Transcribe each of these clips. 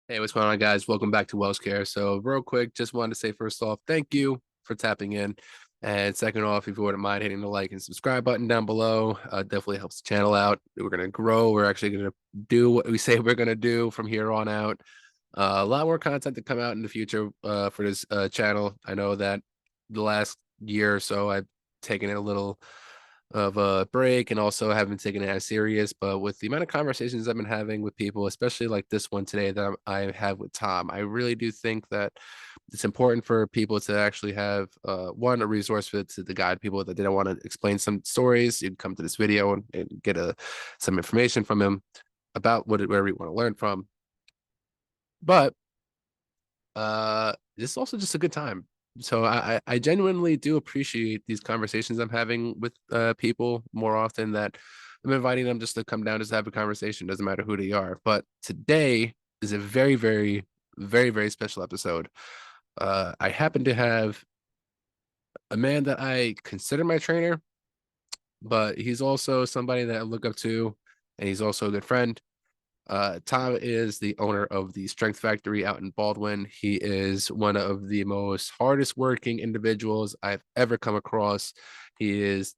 Hey, what's going on, guys? Welcome back to Welshcare. So, real quick, just wanted to say first off, thank you for tapping in. And second off, if you wouldn't mind hitting the like and subscribe button down below, definitely helps the channel out. We're going to grow. We're actually going to do what we say we're going to do from here on out. A lot more content to come out in the future for this channel. I know that the last year or so, I've taken it a little of a break and also haven't taken it as serious. But with the amount of conversations I've been having with people, especially like this one today that I have with Tom, I really do think that it's important for people to actually have one, a resource for to the guide people that didn't want to explain some stories. You can come to this video and get some information from him about whatever you want to learn from. But this is also just a good time. So I genuinely do appreciate these conversations I'm having with people more often, that I'm inviting them just to come down, just to have a conversation. Doesn't matter who they are. But today is a very, very, very, very special episode. I happen to have a man that I consider my trainer, but he's also somebody that I look up to, and he's also a good friend. Tom is the owner of the Strength Factory out in Baldwin. He is one of the most hardest working individuals I've ever come across. He is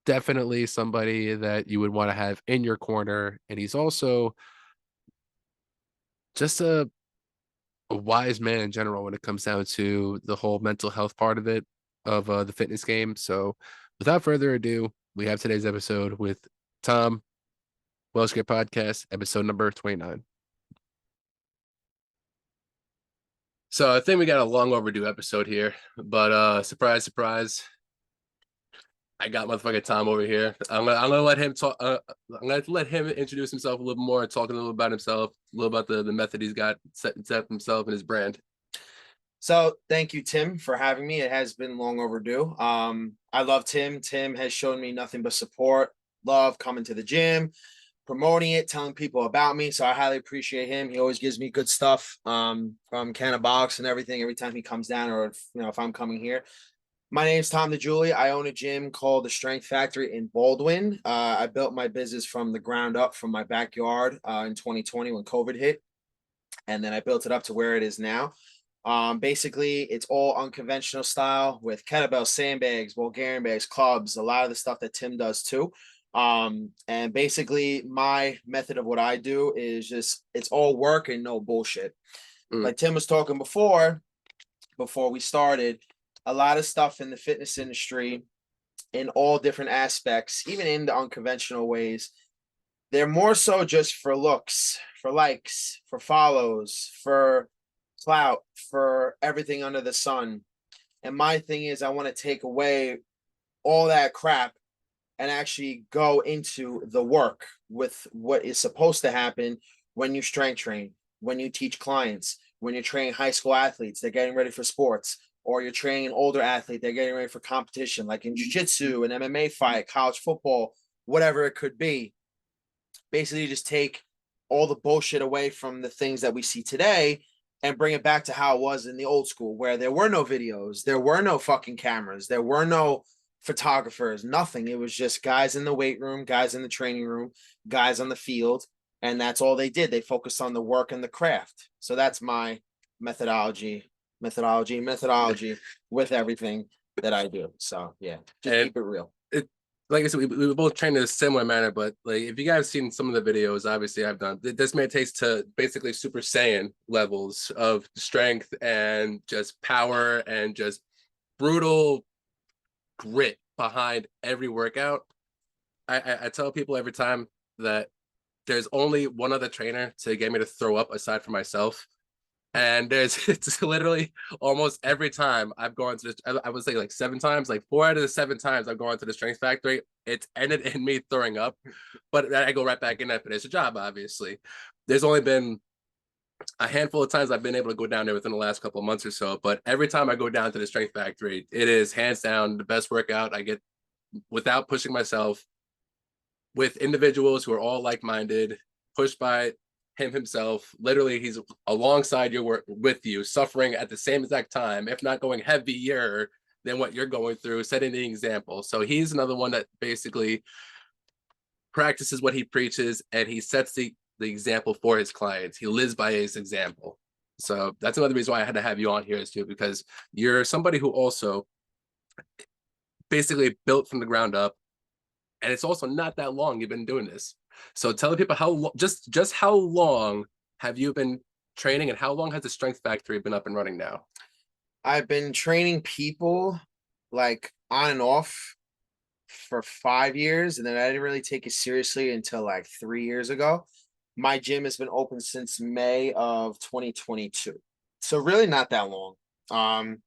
definitely somebody that you would want to have in your corner. And he's also just a wise man in general when it comes down to the whole mental health part of it, of the fitness game. So without further ado, we have today's episode with Tom, Welshcare Podcast, episode number 29. So I think we got a long overdue episode here, but surprise, surprise, I got motherfucking Tom over here. I'm gonna let him talk. I'm gonna let him introduce himself a little more, talk a little about himself, a little about the method he's got set himself and his brand. So thank you, Tim, for having me. It has been long overdue. I love Tim. Tim has shown me nothing but support, love coming to the gym, promoting it, telling people about me. So I highly appreciate him. He always gives me good stuff from Cannabolics and everything every time he comes down, or if I'm coming here. My name is Tom Degiuli. I own a gym called the Strength Factory in Baldwin. I built my business from the ground up from my backyard in 2020 when COVID hit, and then I built it up to where it is now. Basically, it's all unconventional style with kettlebell, sandbags, Bulgarian bags, clubs, a lot of the stuff that Tim does too. And basically, my method of what I do is just it's all work and no bullshit. Mm. Like Tim was talking before we started, a lot of stuff in the fitness industry in all different aspects, even in the unconventional ways, they're more so just for looks, for likes, for follows, for clout, for everything under the sun. And my thing is, I want to take away all that crap and actually go into the work with what is supposed to happen when you strength train, when you teach clients, when you're training high school athletes, they're getting ready for sports, or you're training an older athlete, they're getting ready for competition, like in jiu-jitsu, an MMA fight, college football, whatever it could be. Basically, just take all the bullshit away from the things that we see today and bring it back to how it was in the old school, where there were no videos, there were no fucking cameras, there were no photographers, nothing. It was just guys in the weight room, guys in the training room, guys on the field, and that's all they did. They focused on the work and the craft. So that's my methodology with everything that I do. So yeah, just And keep it real. it, like I said, we both train in a similar manner, but like if you guys have seen some of the videos, obviously I've done, this man takes to basically Super Saiyan levels of strength and just power and just brutal grit behind every workout. I tell people every time that there's only one other trainer to get me to throw up aside from myself. And there's it's literally almost every time I've gone to this, I would say like 7 times, like 4 out of the 7 times I've gone to the Strength Factory, it's ended in me throwing up. But I go right back in and finish the job, obviously. There's only been a handful of times I've been able to go down there within the last couple of months or so. But every time I go down to the Strength Factory, it is hands down the best workout I get without pushing myself, with individuals who are all like-minded, pushed by him himself. Literally, he's alongside your work with you, suffering at the same exact time, if not going heavier than what you're going through, setting the example. So he's another one that basically practices what he preaches, and he sets the the example for his clients. He lives by his example. So that's another reason why I had to have you on here is too, because you're somebody who also basically built from the ground up, and it's also not that long you've been doing this. So tell the people how just how long have you been training, and how long has the Strength Factory been up and running now? I've been training people like on and off for 5 years, and then I didn't really take it seriously until like 3 years ago. My gym has been open since May of 2022. So really not that long. Um,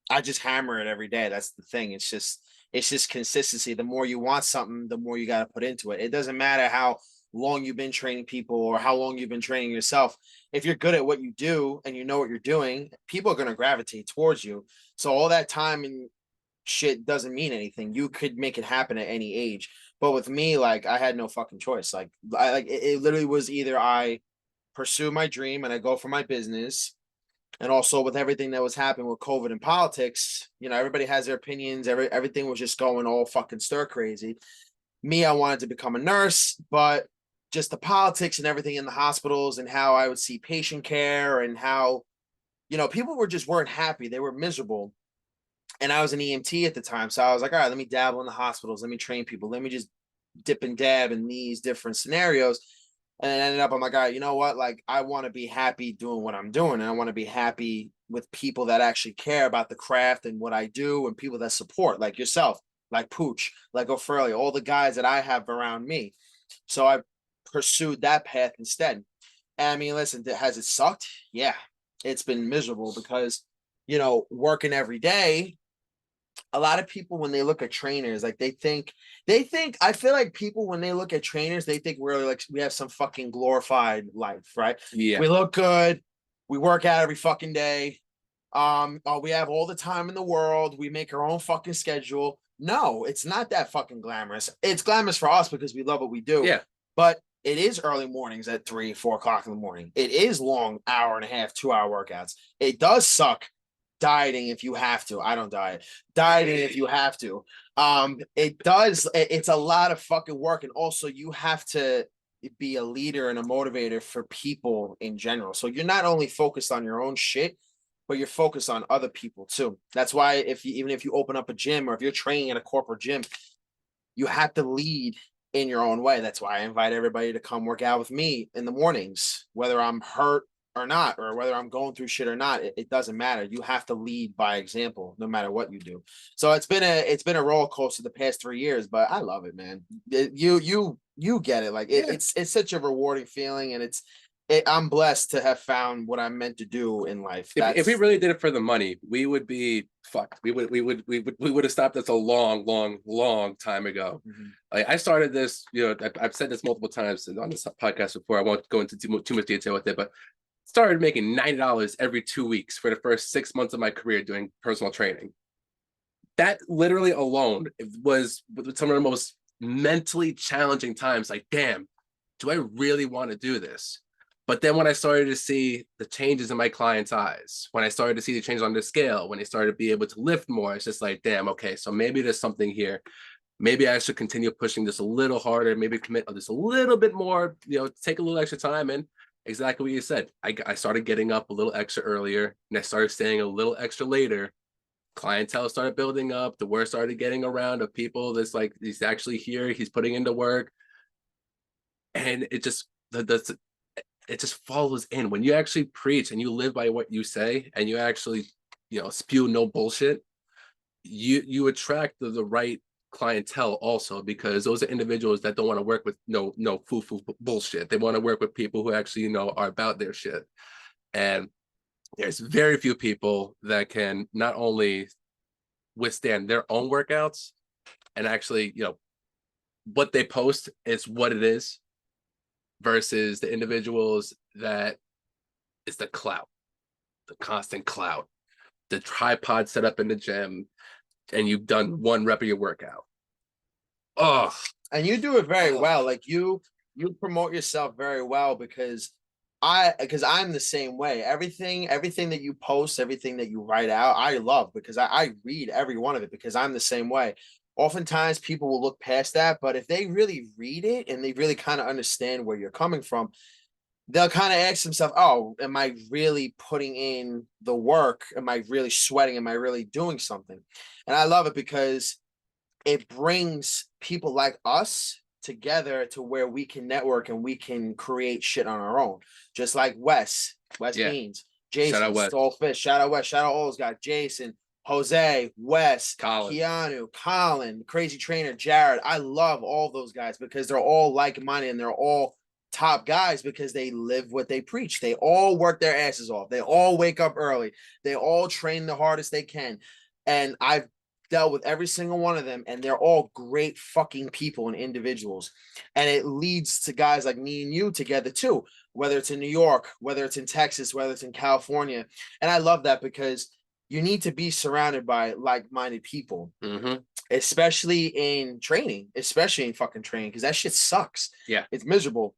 I just hammer it every day. That's the thing. It's just consistency. The more you want something, the more you got to put into it. It doesn't matter how long you've been training people or how long you've been training yourself. If you're good at what you do and you know what you're doing, people are going to gravitate towards you. So all that time and shit doesn't mean anything. You could make it happen at any age. But with me, like I had no fucking choice. It literally was either I pursue my dream and I go for my business. And also with everything that was happening with COVID and politics, everybody has their opinions. Everything was just going all fucking stir crazy. Me, I wanted to become a nurse, but just the politics and everything in the hospitals and how I would see patient care and how, people weren't happy. They were miserable. And I was an EMT at the time. So I was like, all right, let me dabble in the hospitals. Let me train people. Let me just dip and dab in these different scenarios. And it ended up, I'm like, all right, you know what? Like, I want to be happy doing what I'm doing. And I want to be happy with people that actually care about the craft and what I do and people that support, like yourself, like Pooch, like O'Furley, all the guys that I have around me. So I pursued that path instead. And I mean, listen, has it sucked? Yeah, it's been miserable because, working every day, a lot of people when they look at trainers, like they think I feel like people when they look at trainers, they think we're like we have some fucking glorified life, right? Yeah. We look good, we work out every fucking day. We have all the time in the world, we make our own fucking schedule. No, it's not that fucking glamorous. It's glamorous for us because we love what we do. Yeah. But it is early mornings at 3, 4 o'clock in the morning. It is long hour and a half, 2 hour workouts. It does suck dieting if you have to. I don't diet. Dieting if you have to. It does. It's a lot of fucking work, and also you have to be a leader and a motivator for people in general. So you're not only focused on your own shit, but you're focused on other people too. That's why even if you open up a gym or if you're training in a corporate gym, you have to lead in your own way. That's why I invite everybody to come work out with me in the mornings, whether I'm hurt or not, or whether I'm going through shit or not. It doesn't matter. You have to lead by example, no matter what you do. So it's been a roller coaster the past 3 years, but I love it, man. You get it. Like it's such a rewarding feeling, and I'm blessed to have found what I'm meant to do in life. If we really did it for the money, we would be fucked. We would have stopped this a long time ago. Mhm. Like I started this, I've said this multiple times on this podcast before. I won't go into too much detail with it, but started making $90 every 2 weeks for the first 6 months of my career doing personal training. That literally alone was some of the most mentally challenging times. Like, damn, do I really want to do this? But then when I started to see the changes in my clients' eyes, when I started to see the changes on the scale, when they started to be able to lift more, it's just like, damn, okay, so maybe there's something here. Maybe I should continue pushing this a little harder, maybe commit this a little bit more, take a little extra time. And exactly what you said, I started getting up a little extra earlier and I started staying a little extra later. Clientele started building up. The word started getting around of people that's like, he's actually here, he's putting into work. And it just, it just follows in when you actually preach and you live by what you say and you actually spew no bullshit. You attract the right clientele also, because those are individuals that don't want to work with no foo bullshit. They want to work with people who actually are about their shit. And there's very few people that can not only withstand their own workouts and actually what they post is what it is, versus the individuals that is the clout, the constant clout, the tripod set up in the gym, and you've done one rep of your workout. Oh, and you do it very well. Like you promote yourself very well because I'm the same way. Everything that you post, everything that you write out, I love because I read every one of it because I'm the same way. oftentimes people will look past that, but if they really read it and they really kind of understand where you're coming from, they'll kind of ask themselves, oh, am I really putting in the work? Am I really sweating? Am I really doing something? And I love it because it brings people like us together to where we can network and we can create shit on our own. Just like Wes Yeah. Beans, Shout out Jason, Wes. Stallfish, shout out Wes, shout out all those guys, Jason, Jose, Wes, Colin. Keanu, Colin, Crazy Trainer, Jared. I love all those guys because they're all like-minded and they're all top guys because they live what they preach. They all work their asses off. They all wake up early. They all train the hardest they can. And I've dealt with every single one of them, and they're all great fucking people and individuals. And it leads to guys like me and you together too, whether it's in New York, whether it's in Texas, whether it's in California. And I love that because you need to be surrounded by like-minded people, especially in training, especially in fucking training, because that shit sucks. Yeah, it's miserable.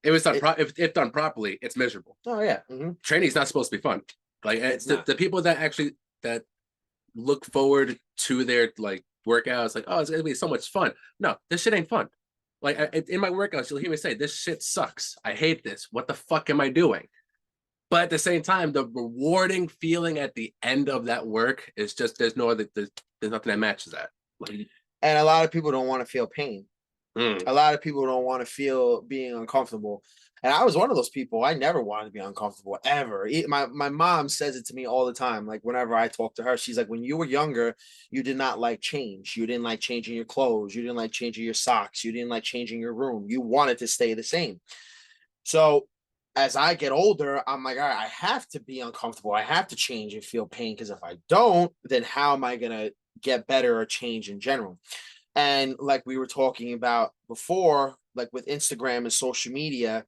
It was done if done properly, it's miserable. Oh yeah, training's not supposed to be fun. Like it's the people that actually that look forward to their like workouts, like, oh, it's gonna be so much fun. No, this shit ain't fun. Like in my workouts, you'll hear me say, this shit sucks. I hate this. What the fuck am I doing? But at the same time, the rewarding feeling at the end of that work is just there's nothing that matches that. Like, and a lot of people don't want to feel pain. Mm. A lot of people don't want to feel being uncomfortable. And I was one of those people. I never wanted to be uncomfortable ever. My mom says it to me all the time. Like whenever I talk to her, she's like, when you were younger, you did not like change. You didn't like changing your clothes. You didn't like changing your socks. You didn't like changing your room. You wanted to stay the same. So as I get older, I'm like, all right, I have to be uncomfortable. I have to change and feel pain because if I don't, then how am I going to get better or change in general? And like we were talking about before, like with Instagram and social media,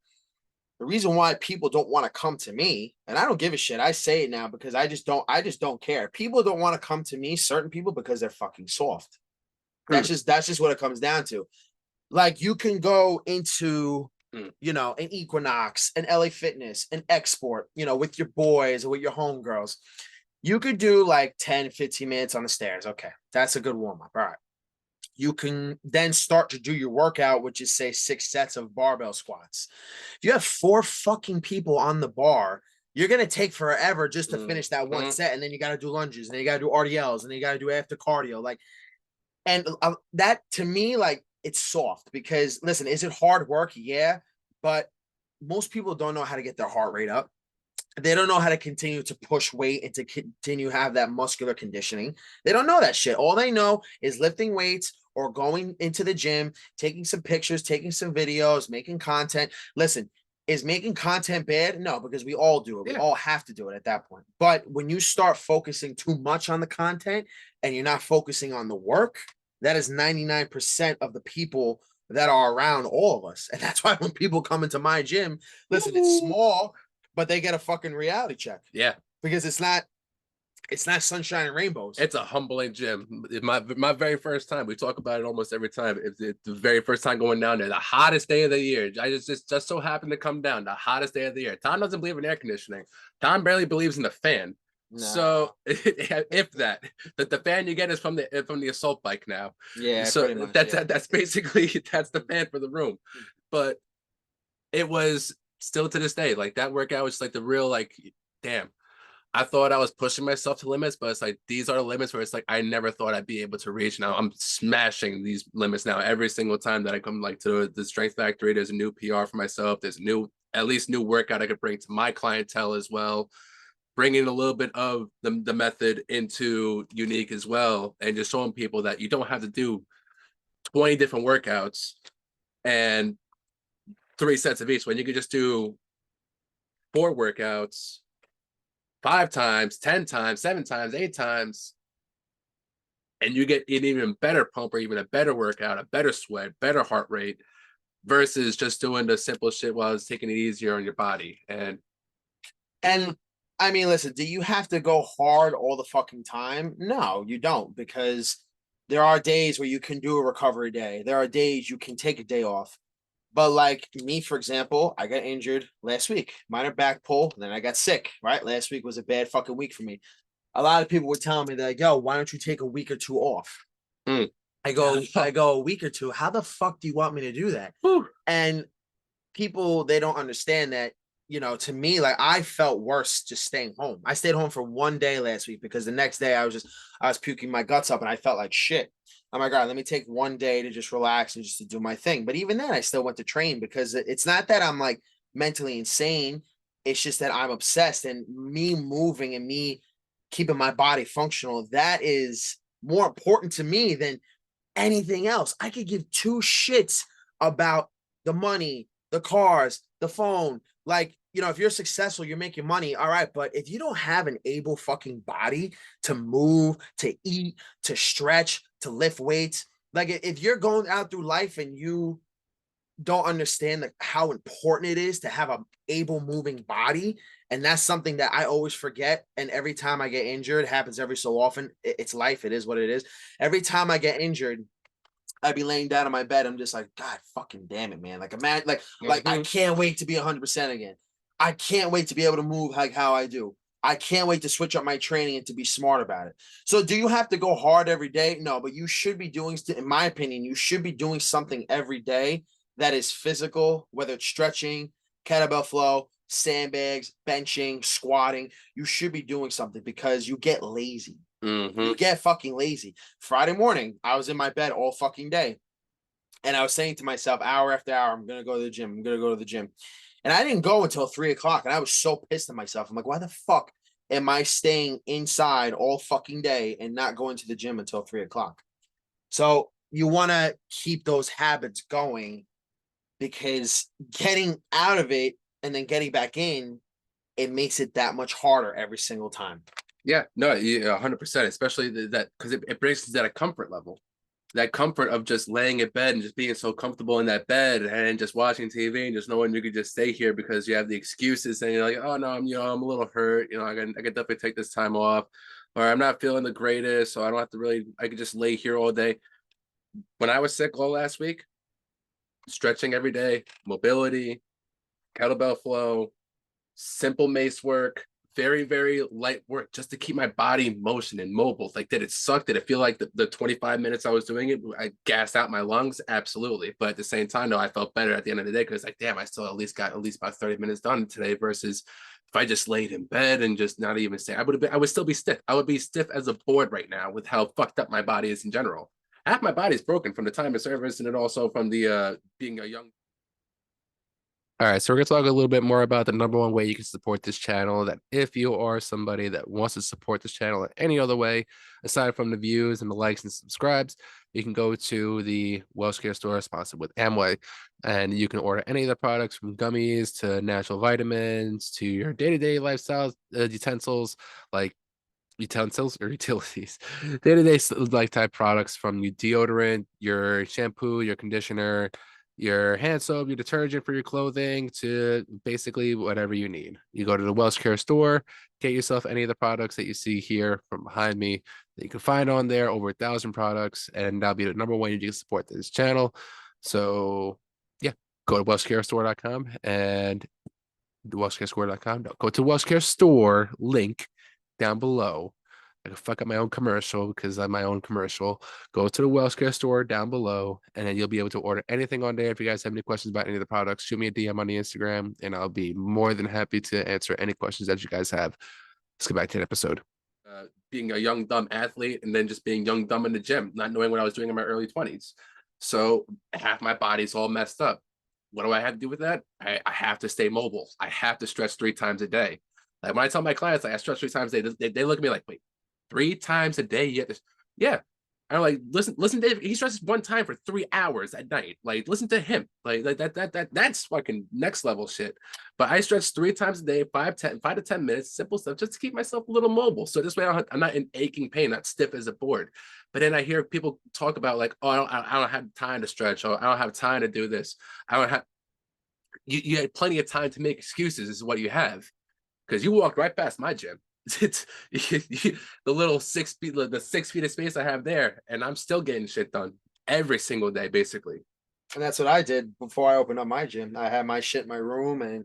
the reason why people don't want to come to me, and I don't give a shit, I say it now because I just don't care. People don't want to come to me, certain people, because they're fucking soft. That's just what it comes down to. Like you can go into you know, an Equinox, an LA Fitness, an Export, you know, with your boys or with your homegirls. You could do like 10, 15 minutes on the stairs. Okay, that's a good warm-up. All right. You can then start to do your workout, which is say 6 sets of barbell squats. If you have 4 fucking people on the bar, you're going to take forever just to finish that one set. And then you got to do lunges and then you got to do RDLs and then you got to do after cardio. Like, and that to me, like, it's soft because listen, is it hard work? Yeah. But most people don't know how to get their heart rate up. They don't know how to continue to push weight and to continue to have that muscular conditioning. They don't know that shit. All they know is lifting weights or going into the gym, taking some pictures, taking some videos, making content. Listen, is making content bad? No, because we all do it. We all have to do it at that point. But when you start focusing too much on the content and you're not focusing on the work, that is 99% of the people that are around all of us. And that's why when people come into my gym, listen, it's small, but they get a fucking reality check. Yeah. Because it's not sunshine and rainbows. It's a humbling gym. My very first time, we talk about it almost every time. It's the very first time going down there, the hottest day of the year. I just so happened to come down, the hottest day of the year. Tom doesn't believe in air conditioning. Tom barely believes in the fan. No. So if the fan you get is from the assault bike now. Yeah, so pretty much, that's basically that's the fan for the room. But it was still to this day, like that workout was like the real like, damn, I thought I was pushing myself to limits, but it's like these are the limits where it's like I never thought I'd be able to reach. Now I'm smashing these limits now every single time that I come like to the Strength Factory. There's a new PR for myself. There's at least new workout I could bring to my clientele as well. Bringing a little bit of the method into Unique as well, and just showing people that you don't have to do 20 different workouts and 3 sets of each. When you could just do 4 workouts 5 times, 10 times, 7 times, 8 times, and you get an even better pump or even a better workout, a better sweat, better heart rate, versus just doing the simple shit while it's taking it easier on your body. And I mean, listen, do you have to go hard all the fucking time? No, you don't, because there are days where you can do a recovery day. There are days you can take a day off. But like me, for example, I got injured last week, minor back pull, and then I got sick, right? Last week was a bad fucking week for me. A lot of people were telling me that, like, yo, why don't you take a week or 2 off? I go a week or two. How the fuck do you want me to do that? Whew. And people, they don't understand that, to me, like, I felt worse just staying home. I stayed home for one day last week because the next day I was puking my guts up and I felt like shit. I'm like, all right, let me take one day to just relax and just to do my thing. But even then, I still went to train because it's not that I'm like mentally insane. It's just that I'm obsessed, and me moving and me keeping my body functional, that is more important to me than anything else. I could give two shits about the money, the cars, the phone. Like, if you're successful, you're making money. All right. But if you don't have an able fucking body to move, to eat, to stretch, to lift weights, like if you're going out through life and you don't understand like how important it is to have a able moving body, and that's something that I always forget. And every time I get injured, it happens every so often. It's life. It is what it is. Every time I get injured, I'd be laying down on my bed. I'm just like, God fucking damn it, man. Like, imagine, like I can't wait to be 100% again. I can't wait to be able to move like how I do. I can't wait to switch up my training and to be smart about it. So, do you have to go hard every day? No, but you should be doing, in my opinion, you should be doing something every day that is physical, whether it's stretching, kettlebell flow, sandbags, benching, squatting. You should be doing something because you get lazy. You get fucking lazy. Friday morning, I was in my bed all fucking day. And I was saying to myself, hour after hour, I'm going to go to the gym. I'm going to go to the gym. And I didn't go until 3 o'clock. And I was so pissed at myself. I'm like, why the fuck am I staying inside all fucking day and not going to the gym until 3 o'clock? So you want to keep those habits going, because getting out of it and then getting back in, it makes it that much harder every single time. Yeah, no, 100%, especially that because it brings us that a comfort level, that comfort of just laying in bed and just being so comfortable in that bed and just watching TV and just knowing you could just stay here because you have the excuses and you're like, oh no, I'm a little hurt, I can definitely take this time off, or I'm not feeling the greatest, so I don't have to really, I could just lay here all day. When I was sick all last week, stretching every day, mobility, kettlebell flow, simple mace work, very, very light work just to keep my body in motion and mobile. Like, did it suck? Did it feel like the 25 minutes I was doing it, I gassed out my lungs? Absolutely. But at the same time, though, I felt better at the end of the day because, like, damn, I still at least got at least about 30 minutes done today versus if I just laid in bed and just not even say, I would still be stiff. I would be stiff as a board right now with how fucked up my body is in general. Half my body is broken from the time of service and then also from the being a young. All right, so we're going to talk a little bit more about the number one way you can support this channel. That if you are somebody that wants to support this channel in any other way, aside from the views and the likes and subscribes, you can go to the Welshcare store sponsored with Amway, and you can order any of the products from gummies to natural vitamins to your day-to-day lifestyle utensils, like utensils or utilities, day-to-day like type products, from your deodorant, your shampoo, your conditioner, your hand soap, your detergent for your clothing, to basically whatever you need. You go to the Welshcare store, get yourself any of the products that you see here from behind me that you can find on there, over 1,000 products, and that'll be the number one you can support this channel. So yeah, go to welshcarestore.com and welshcarestore.com. No, go to Welshcare store link down below. I can fuck up my own commercial because I'm my own commercial. Go to the Welshcare store down below, and then you'll be able to order anything on there. If you guys have any questions about any of the products, shoot me a DM on the Instagram, and I'll be more than happy to answer any questions that you guys have. Let's get back to the episode. Being a young, dumb athlete, and then just being young, dumb in the gym, not knowing what I was doing in my early 20s. So half my body's all messed up. What do I have to do with that? I have to stay mobile. I have to stretch 3 times a day. Like, when I tell my clients like I stretch 3 times a day, they look at me like, wait, 3 times a day? Yeah. I'm like, listen, Dave, he stretches one time for 3 hours at night. Like, listen to him. Like that's fucking next level shit. But I stretch 3 times a day, 5 to 10 minutes, simple stuff, just to keep myself a little mobile. So this way I'm not in aching pain, not stiff as a board. But then I hear people talk about like, oh, I don't have time to stretch, or I don't have time to do this. I don't have. You had plenty of time to make excuses. Is what you have, because you walked right past my gym. It's the little 6 feet, the 6 feet of space I have there, and I'm still getting shit done every single day, basically. And that's what I did before I opened up my gym. I had my shit in my room, and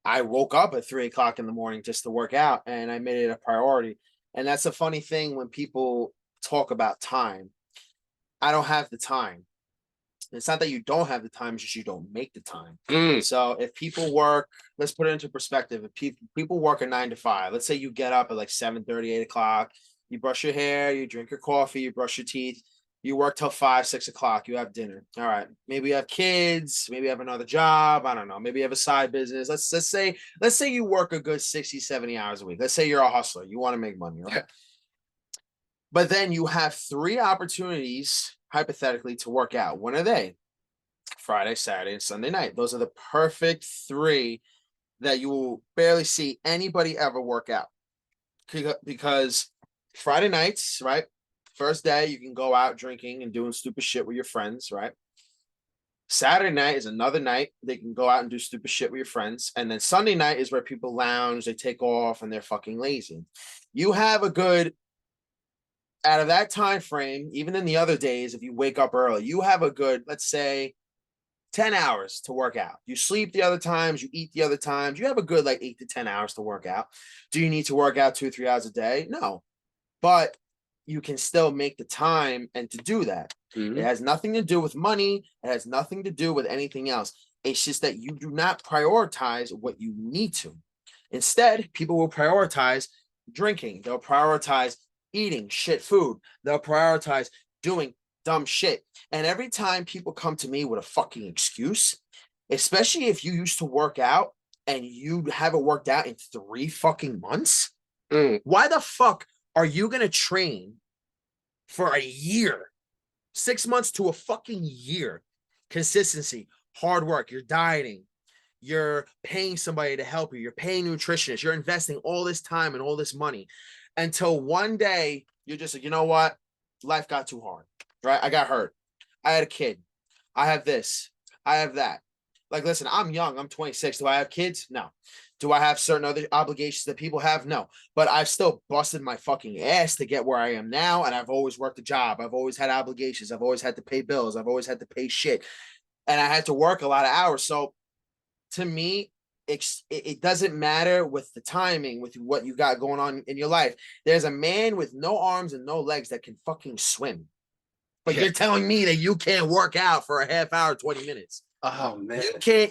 I woke up at 3 o'clock in the morning just to work out, and I made it a priority. And that's a funny thing when people talk about time. I don't have the time. It's not that you don't have the time, it's just you don't make the time. Mm. So if people work, let's put it into perspective. If people work a 9 to 5, let's say you get up at like 7:30, 8 o'clock, you brush your hair, you drink your coffee, you brush your teeth, you work till 5, 6 o'clock, you have dinner. All right. Maybe you have kids, maybe you have another job. I don't know. Maybe you have a side business. Let's say you work a good 60, 70 hours a week. Let's say you're a hustler. You want to make money, right? Yeah. But then you have 3 opportunities, hypothetically, to work out. When are they? Friday, Saturday, and Sunday night. Those are the perfect 3 that you will barely see anybody ever work out. Because Friday nights, right? First day, you can go out drinking and doing stupid shit with your friends, right? Saturday night is another night they can go out and do stupid shit with your friends. And then Sunday night is where people lounge, they take off, and they're fucking lazy. You have a good, out of that time frame, even in the other days, if you wake up early, you have a good, let's say, 10 hours to work out. You sleep the other times, you eat the other times. You have a good like 8 to 10 hours to work out. Do you need to work out 2 or 3 hours a day? No. But you can still make the time and to do that. Mm-hmm. It has nothing to do with money. It has nothing to do with anything else. It's just that you do not prioritize what you need to. Instead, people will prioritize drinking. They'll prioritize eating shit food. They'll prioritize doing dumb shit. And every time people come to me with a fucking excuse, especially if you used to work out and you haven't worked out in 3 fucking months, why the fuck are you going to train for a year, 6 months to a fucking year? Consistency, hard work, you're dieting, you're paying somebody to help you, you're paying nutritionists, you're investing all this time and all this money until one day you're just like, you know what? Life got too hard, right? I got hurt. I had a kid. I have this. I have that. Like, listen, I'm young. I'm 26. Do I have kids? No. Do I have certain other obligations that people have? No. But I've still busted my fucking ass to get where I am now. And I've always worked a job. I've always had obligations. I've always had to pay bills. I've always had to pay shit. And I had to work a lot of hours. So to me, it doesn't matter with the timing, with what you got going on in your life. There's a man with no arms and no legs that can fucking swim. But you're telling me that you can't work out for a half hour, 20 minutes. Oh man.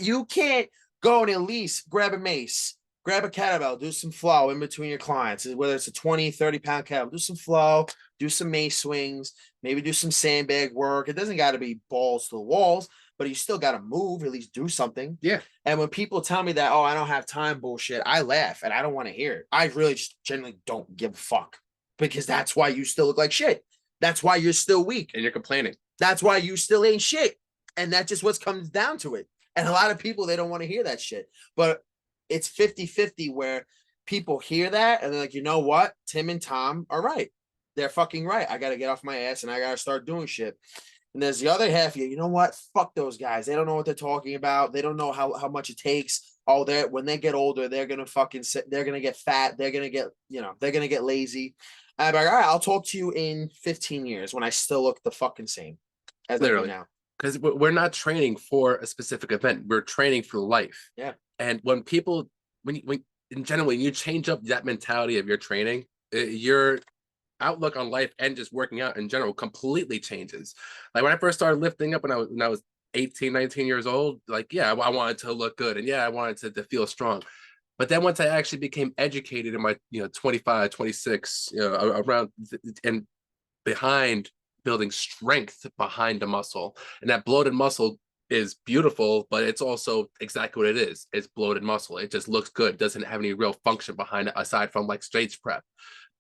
You can't go and at least grab a mace, grab a kettlebell, do some flow in between your clients, whether it's a 20, 30-pound kettlebell, do some flow, do some mace swings, maybe do some sandbag work. It doesn't got to be balls to the walls, but you still got to move, at least do something. Yeah. And when people tell me that, oh, I don't have time bullshit, I laugh and I don't want to hear it. I really just generally don't give a fuck because that's why you still look like shit. That's why you're still weak. And you're complaining. That's why you still ain't shit. And that's just what comes down to it. And a lot of people, they don't want to hear that shit. But it's 50-50 where people hear that and they're like, you know what? Tim and Tom are right. They're fucking right. I got to get off my ass and I got to start doing shit. And there's the other half of you know what? Fuck those guys. They don't know what they're talking about. They don't know how much it takes. Oh, when they get older, they're going to fucking sit. They're going to get fat. They're going to get, they're going to get lazy. I'm like, all right, I'll talk to you in 15 years when I still look the fucking same as literally now. Because we're not training for a specific event. We're training for life. Yeah. And when people, when in general, when you change up that mentality of your training, your outlook on life and just working out in general completely changes. Like when I first started lifting up when I was 18, 19 years old, like, yeah, I wanted to look good. And yeah, I wanted to feel strong. But then once I actually became educated in my, 25, 26, around and behind building strength behind the muscle, and that bloated muscle is beautiful, but it's also exactly what it is. It's bloated muscle. It just looks good. Doesn't have any real function behind it aside from like stage prep.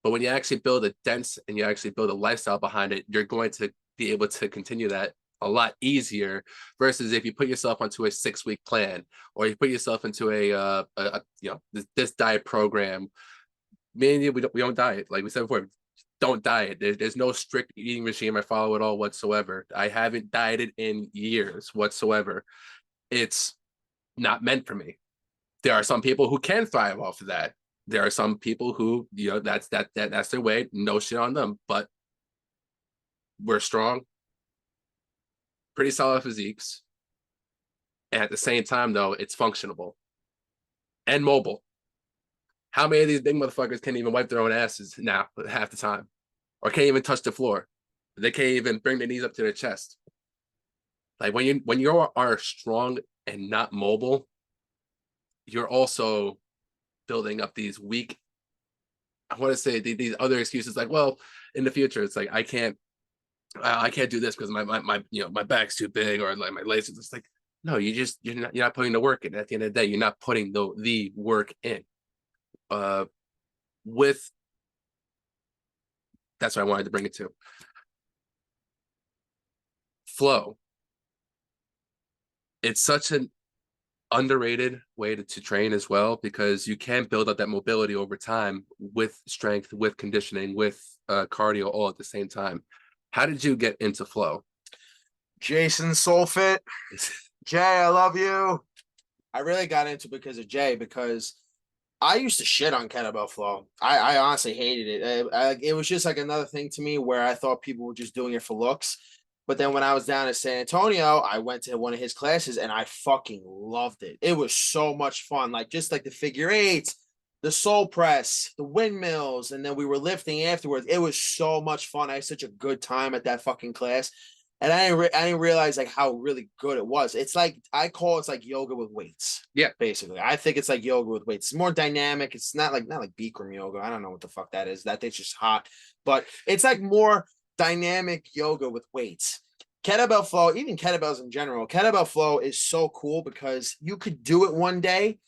But when you actually build a dense and you actually build a lifestyle behind it, you're going to be able to continue that a lot easier versus if you put yourself onto a 6-week plan or you put yourself into this diet program. Me and you, we don't diet. Like we said before, don't diet. There's no strict eating regime. I follow it all whatsoever. I haven't dieted in years whatsoever. It's not meant for me. There are some people who can thrive off of that. There are some people who, that's their way. No shit on them. But we're strong, pretty solid physiques. And at the same time, though, it's functionable and mobile. How many of these big motherfuckers can't even wipe their own asses now half the time? Or can't even touch the floor? They can't even bring their knees up to their chest. Like when you are strong and not mobile, you're also building up these weak, I want to say these other excuses like, well, in the future, it's like I can't do this because my my back's too big or like my legs. It's like, no, you're not putting the work in. At the end of the day, you're not putting the work in. With That's what I wanted to bring it to. Flow. It's such an underrated way to train as well, because you can build up that mobility over time with strength, with conditioning, with cardio all at the same time. How did you get into flow? Jason Solfit, Jay, I love you. I really got into it because of Jay, because I used to shit on kettlebell flow. I honestly hated it. It was just like another thing to me where I thought people were just doing it for looks. But then when I was down in San Antonio, I went to one of his classes and I fucking loved it. It was so much fun. Like just like the figure eights, the soul press, the windmills, and then we were lifting afterwards. It was so much fun. I had such a good time at that fucking class. And I didn't realize like how really good it was. It's like I call it's like yoga with weights. Yeah. Basically. I think it's like yoga with weights. It's more dynamic. It's not like Bikram yoga. I don't know what the fuck that is. That thing's just hot. But it's like more dynamic yoga with weights. Kettlebell flow, even kettlebells in general, kettlebell flow is so cool because you could do it one day.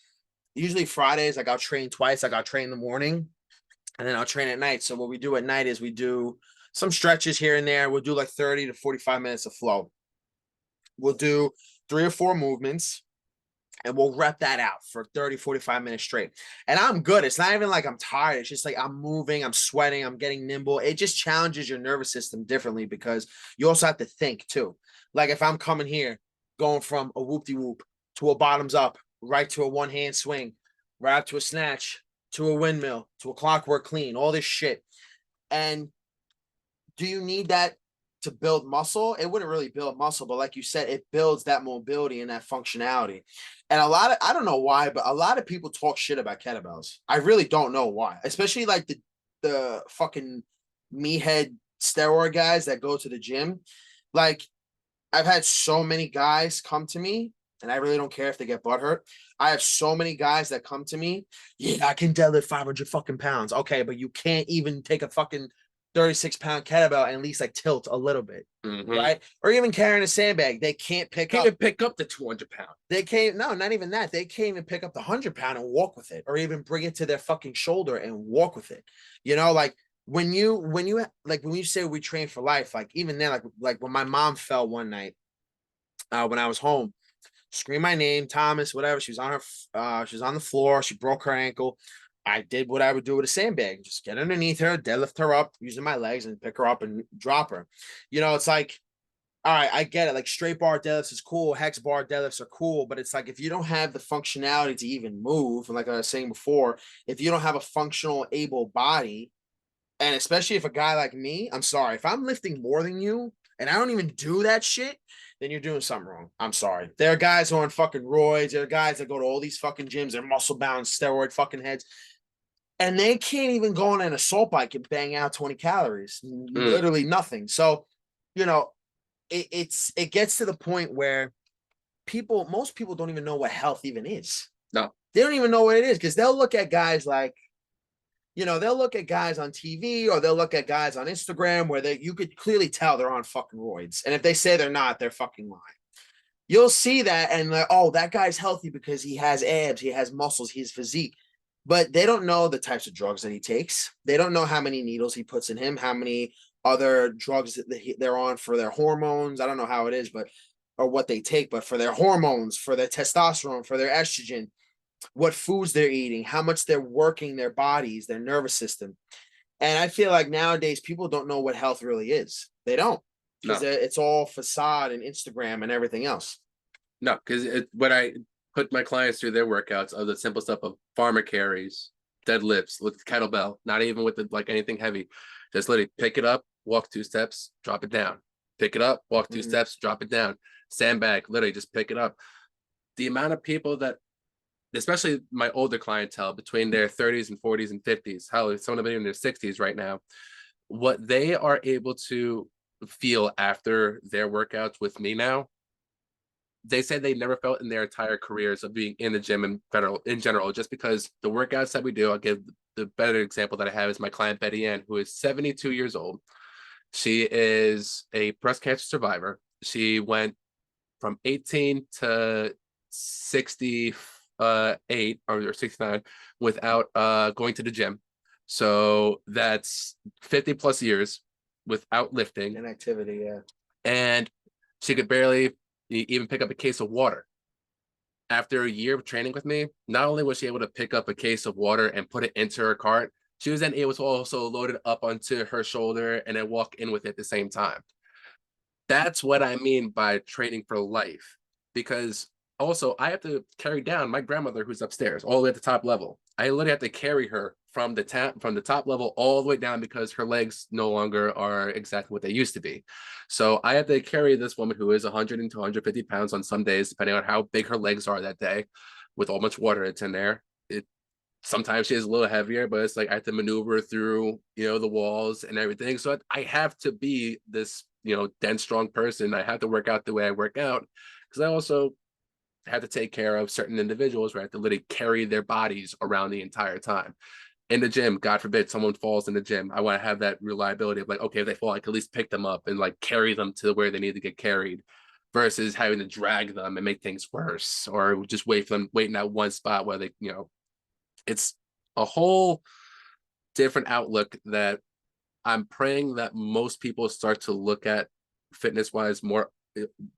Usually Fridays, like I'll train twice. Like I'll train in the morning and then I'll train at night. So what we do at night is we do some stretches here and there. We'll do like 30 to 45 minutes of flow. We'll do 3 or 4 movements and we'll rep that out for 30, 45 minutes straight. And I'm good. It's not even like I'm tired. It's just like I'm moving, I'm sweating, I'm getting nimble. It just challenges your nervous system differently because you also have to think too. Like if I'm coming here, going from a whoop-de-whoop to a bottoms up, right to a one-hand swing, right up to a snatch, to a windmill, to a clockwork clean, all this shit. And do you need that to build muscle? It wouldn't really build muscle, but like you said, it builds that mobility and that functionality. And I don't know why, but a lot of people talk shit about kettlebells. I really don't know why, especially like the fucking meathead steroid guys that go to the gym. Like I've had so many guys come to me, and I really don't care if they get butthurt. I have so many guys that come to me. Yeah, I can deadlift 500 fucking pounds. Okay, but you can't even take a fucking 36-pound kettlebell and at least like tilt a little bit, right? Or even carrying a sandbag. They can't even pick up the 200-pound. They can't, no, not even that. They can't even pick up the 100-pound and walk with it, or even bring it to their fucking shoulder and walk with it. You know, like when you say we train for life, like even then, like when my mom fell one night, when I was home, scream my name, Thomas, whatever. She was on the floor. She broke her ankle. I did what I would do with a sandbag, just get underneath her, deadlift her up using my legs and pick her up and drop her. You know, it's like, all right, I get it. Like straight bar deadlifts is cool. Hex bar deadlifts are cool, but it's like, if you don't have the functionality to even move, and like I was saying before, if you don't have a functional, able body, and especially if a guy like me, I'm sorry, if I'm lifting more than you and I don't even do that shit, then you're doing something wrong. I'm sorry. There are guys who are on fucking roids. There are guys that go to all these fucking gyms. They're muscle bound, steroid fucking heads. And they can't even go on an assault bike and bang out 20 calories, literally nothing. So, you know, it gets to the point where most people don't even know what health even is. No, they don't even know what it is, because they'll look at guys like, you know, they'll look at guys on TV or they'll look at guys on Instagram where you could clearly tell they're on fucking roids. And if they say they're not, they're fucking lying. You'll see that and like, oh, that guy's healthy because he has abs, he has muscles, he's physique. But they don't know the types of drugs that he takes. They don't know how many needles he puts in him, how many other drugs that they're on for their hormones. I don't know how it is, or what they take, but for their hormones, for their testosterone, for their estrogen, what foods they're eating, how much they're working their bodies, their nervous system. And I feel like nowadays people don't know what health really is. They don't, because it's all facade and Instagram and everything else. No, because when I put my clients through their workouts of the simple stuff of farmer carries, deadlifts with kettlebell, not even with like anything heavy, just literally pick it up, walk 2 steps, drop it down, pick it up, walk 2 steps, drop it down, sandbag, literally just pick it up. The amount of people that, especially my older clientele between their 30s and 40s and 50s, how some of them in their 60s right now, what they are able to feel after their workouts with me now, they said they never felt in their entire careers of being in the gym in general, just because the workouts that we do. I'll give the better example that I have is my client Betty Ann, who is 72 years old. She is a breast cancer survivor. She went from 18 to 68 or 69 without going to the gym. So that's 50 plus years without lifting. Inactivity, yeah. And she could barely even pick up a case of water. After a year of training with me, not only was she able to pick up a case of water and put it into her cart, she was then able to also load it up onto her shoulder and then walk in with it at the same time. That's what I mean by training for life. Because also I have to carry down my grandmother who's upstairs all the way at the top level. I literally have to carry her from the top level all the way down because her legs no longer are exactly what they used to be. So I have to carry this woman who is 100 and 250 pounds on some days, depending on how big her legs are that day, with all much water that's in there. Sometimes she is a little heavier, but it's like I have to maneuver through, the walls and everything. So I have to be this, dense, strong person. I have to work out the way I work out because I also have to take care of certain individuals where I have to literally carry their bodies around the entire time. In the gym, God forbid someone falls in the gym. I want to have that reliability of like, okay, if they fall, I can at least pick them up and like carry them to where they need to get carried versus having to drag them and make things worse or just wait for them waiting at one spot where they, it's a whole different outlook that I'm praying that most people start to look at fitness wise more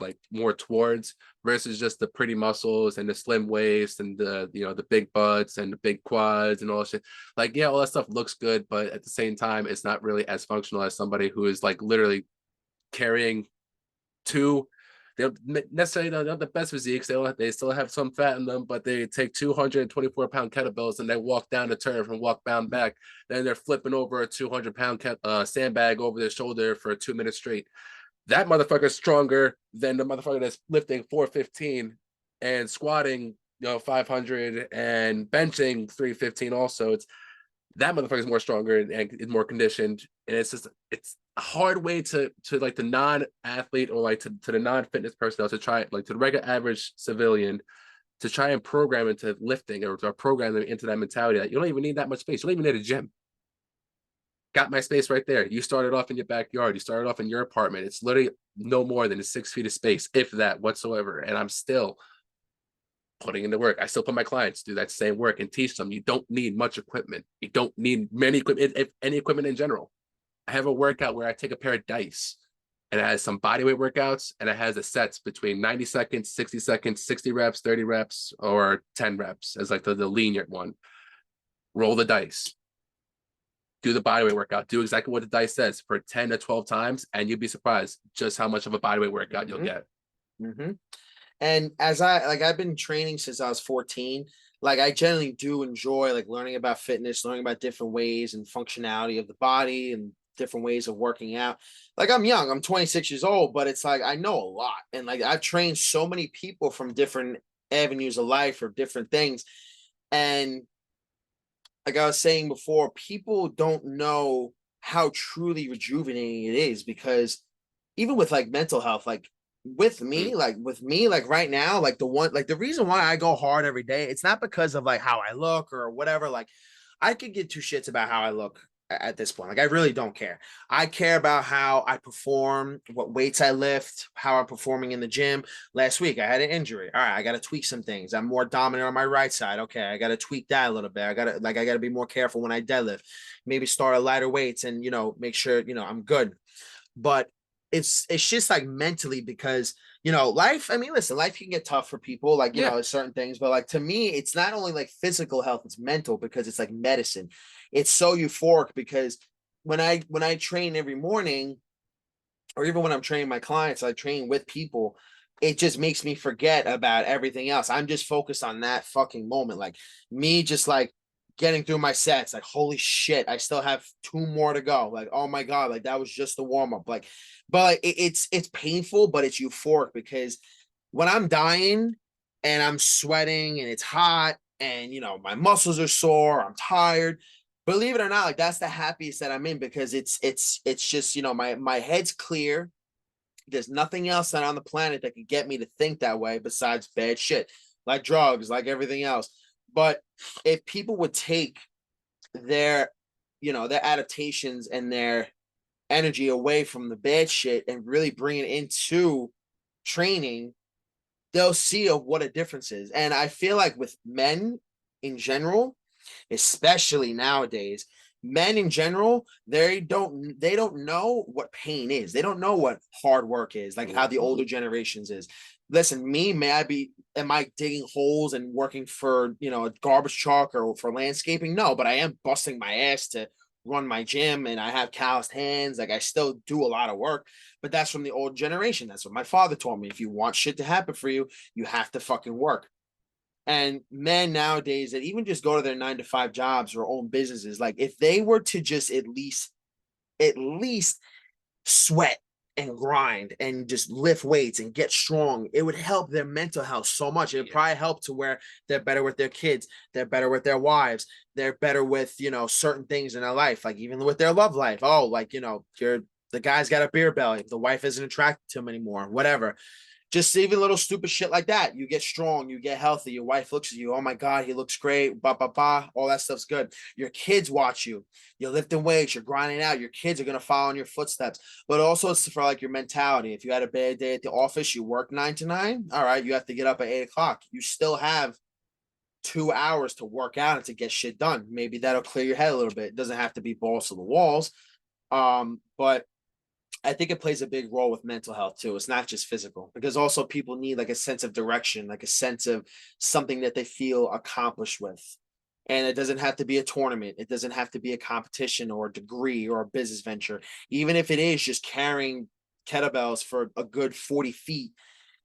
like more towards versus just the pretty muscles and the slim waist and the big butts and the big quads and all that shit. Like, yeah, all that stuff looks good, but at the same time, it's not really as functional as somebody who is like literally carrying two. They don't necessarily not the best physiques. They still have some fat in them, but they take 224-pound kettlebells and they walk down the turf and walk bound back. Then they're flipping over a 200-pound sandbag over their shoulder for 2 minutes straight. That motherfucker's stronger than the motherfucker that's lifting 415 and squatting 500 and benching 315. Also, it's that motherfucker's more stronger and more conditioned, and it's a hard way to like the non-athlete or like to the non-fitness personnel to try like to the regular average civilian to try and program into lifting or to program them into that mentality that you don't even need that much space. You don't even need a gym. Got my space right there. You started off in your backyard. You started off in your apartment. It's literally no more than 6 feet of space, if that whatsoever. And I'm still putting in the work. I still put my clients do that same work and teach them. You don't need much equipment. You don't need many equipment, if any equipment in general. I have a workout where I take a pair of dice and it has some bodyweight workouts and it has the sets between 90 seconds, 60 seconds, 60 reps, 30 reps, or 10 reps as like the lenient one. Roll the dice. Do the bodyweight workout. Do exactly what the dice says for 10 to 12 times, and you'd be surprised just how much of a bodyweight workout you'll get. Mm-hmm. And as I've been training since I was 14. Like I generally do enjoy like learning about fitness, learning about different ways and functionality of the body and different ways of working out. Like I'm young, I'm 26 years old, but it's like I know a lot. And like I've trained so many people from different avenues of life or different things. And like I was saying before, people don't know how truly rejuvenating it is because even with like mental health, like with me, like right now, like the reason why I go hard every day, it's not because of like how I look or whatever. Like I could give two shits about how I look at this point. Like I really don't care. I care about how I perform, what weights I lift, how I'm performing in the gym. Last week I had an injury. All right, I got to tweak some things. I'm more dominant on my right side. Okay, I got to tweak that a little bit. I got to be more careful when I deadlift. Maybe start at lighter weights and make sure I'm good. But it's just like mentally because life, I mean, listen, life can get tough for people, like certain things, but like to me it's not only like physical health, it's mental because it's like medicine. It's so euphoric because when I train every morning or even when I'm training my clients, I train with people, it just makes me forget about everything else. I'm just focused on that fucking moment, like me just like getting through my sets, like holy shit, I still have 2 more to go, like oh my god, like that was just the warm-up, like but it's painful, but it's euphoric because when I'm dying and I'm sweating and it's hot and my muscles are sore, I'm tired, believe it or not, like that's the happiest that I'm in, because it's just, my head's clear. There's nothing else on the planet that could get me to think that way besides bad shit, like drugs, like everything else. But if people would take their, their adaptations and their energy away from the bad shit and really bring it into training, they'll see of what a difference is. And I feel like with men in general, especially nowadays, men in general, they don't know what pain is. They don't know what hard work is, like how the older generations is. Listen, am I digging holes and working for, a garbage truck or for landscaping? No, but I am busting my ass to run my gym, and I have calloused hands. Like, I still do a lot of work, but that's from the old generation. That's what my father told me. If you want shit to happen for you, you have to fucking work. And men nowadays that even just go to their 9 to 5 jobs or own businesses, like if they were to just at least sweat and grind and just lift weights and get strong, it would help their mental health so much. It would probably help to where they're better with their kids, they're better with their wives, they're better with, certain things in their life, like even with their love life. Oh, like, the guy's got a beer belly, the wife isn't attracted to him anymore, whatever. Just even little stupid shit like that. You get strong, you get healthy. Your wife looks at you. Oh my God, he looks great. Ba ba ba. All that stuff's good. Your kids watch you. You're lifting weights. You're grinding out. Your kids are gonna follow in your footsteps. But also, it's for like your mentality. If you had a bad day at the office, you work 9 to 9. All right, you have to get up at 8 o'clock. You still have 2 hours to work out and to get shit done. Maybe that'll clear your head a little bit. It doesn't have to be balls to the walls. But I think it plays a big role with mental health too. It's not just physical, because also people need like a sense of direction, like a sense of something that they feel accomplished with. And it doesn't have to be a tournament. It doesn't have to be a competition or a degree or a business venture. Even if it is just carrying kettlebells for a good 40 feet,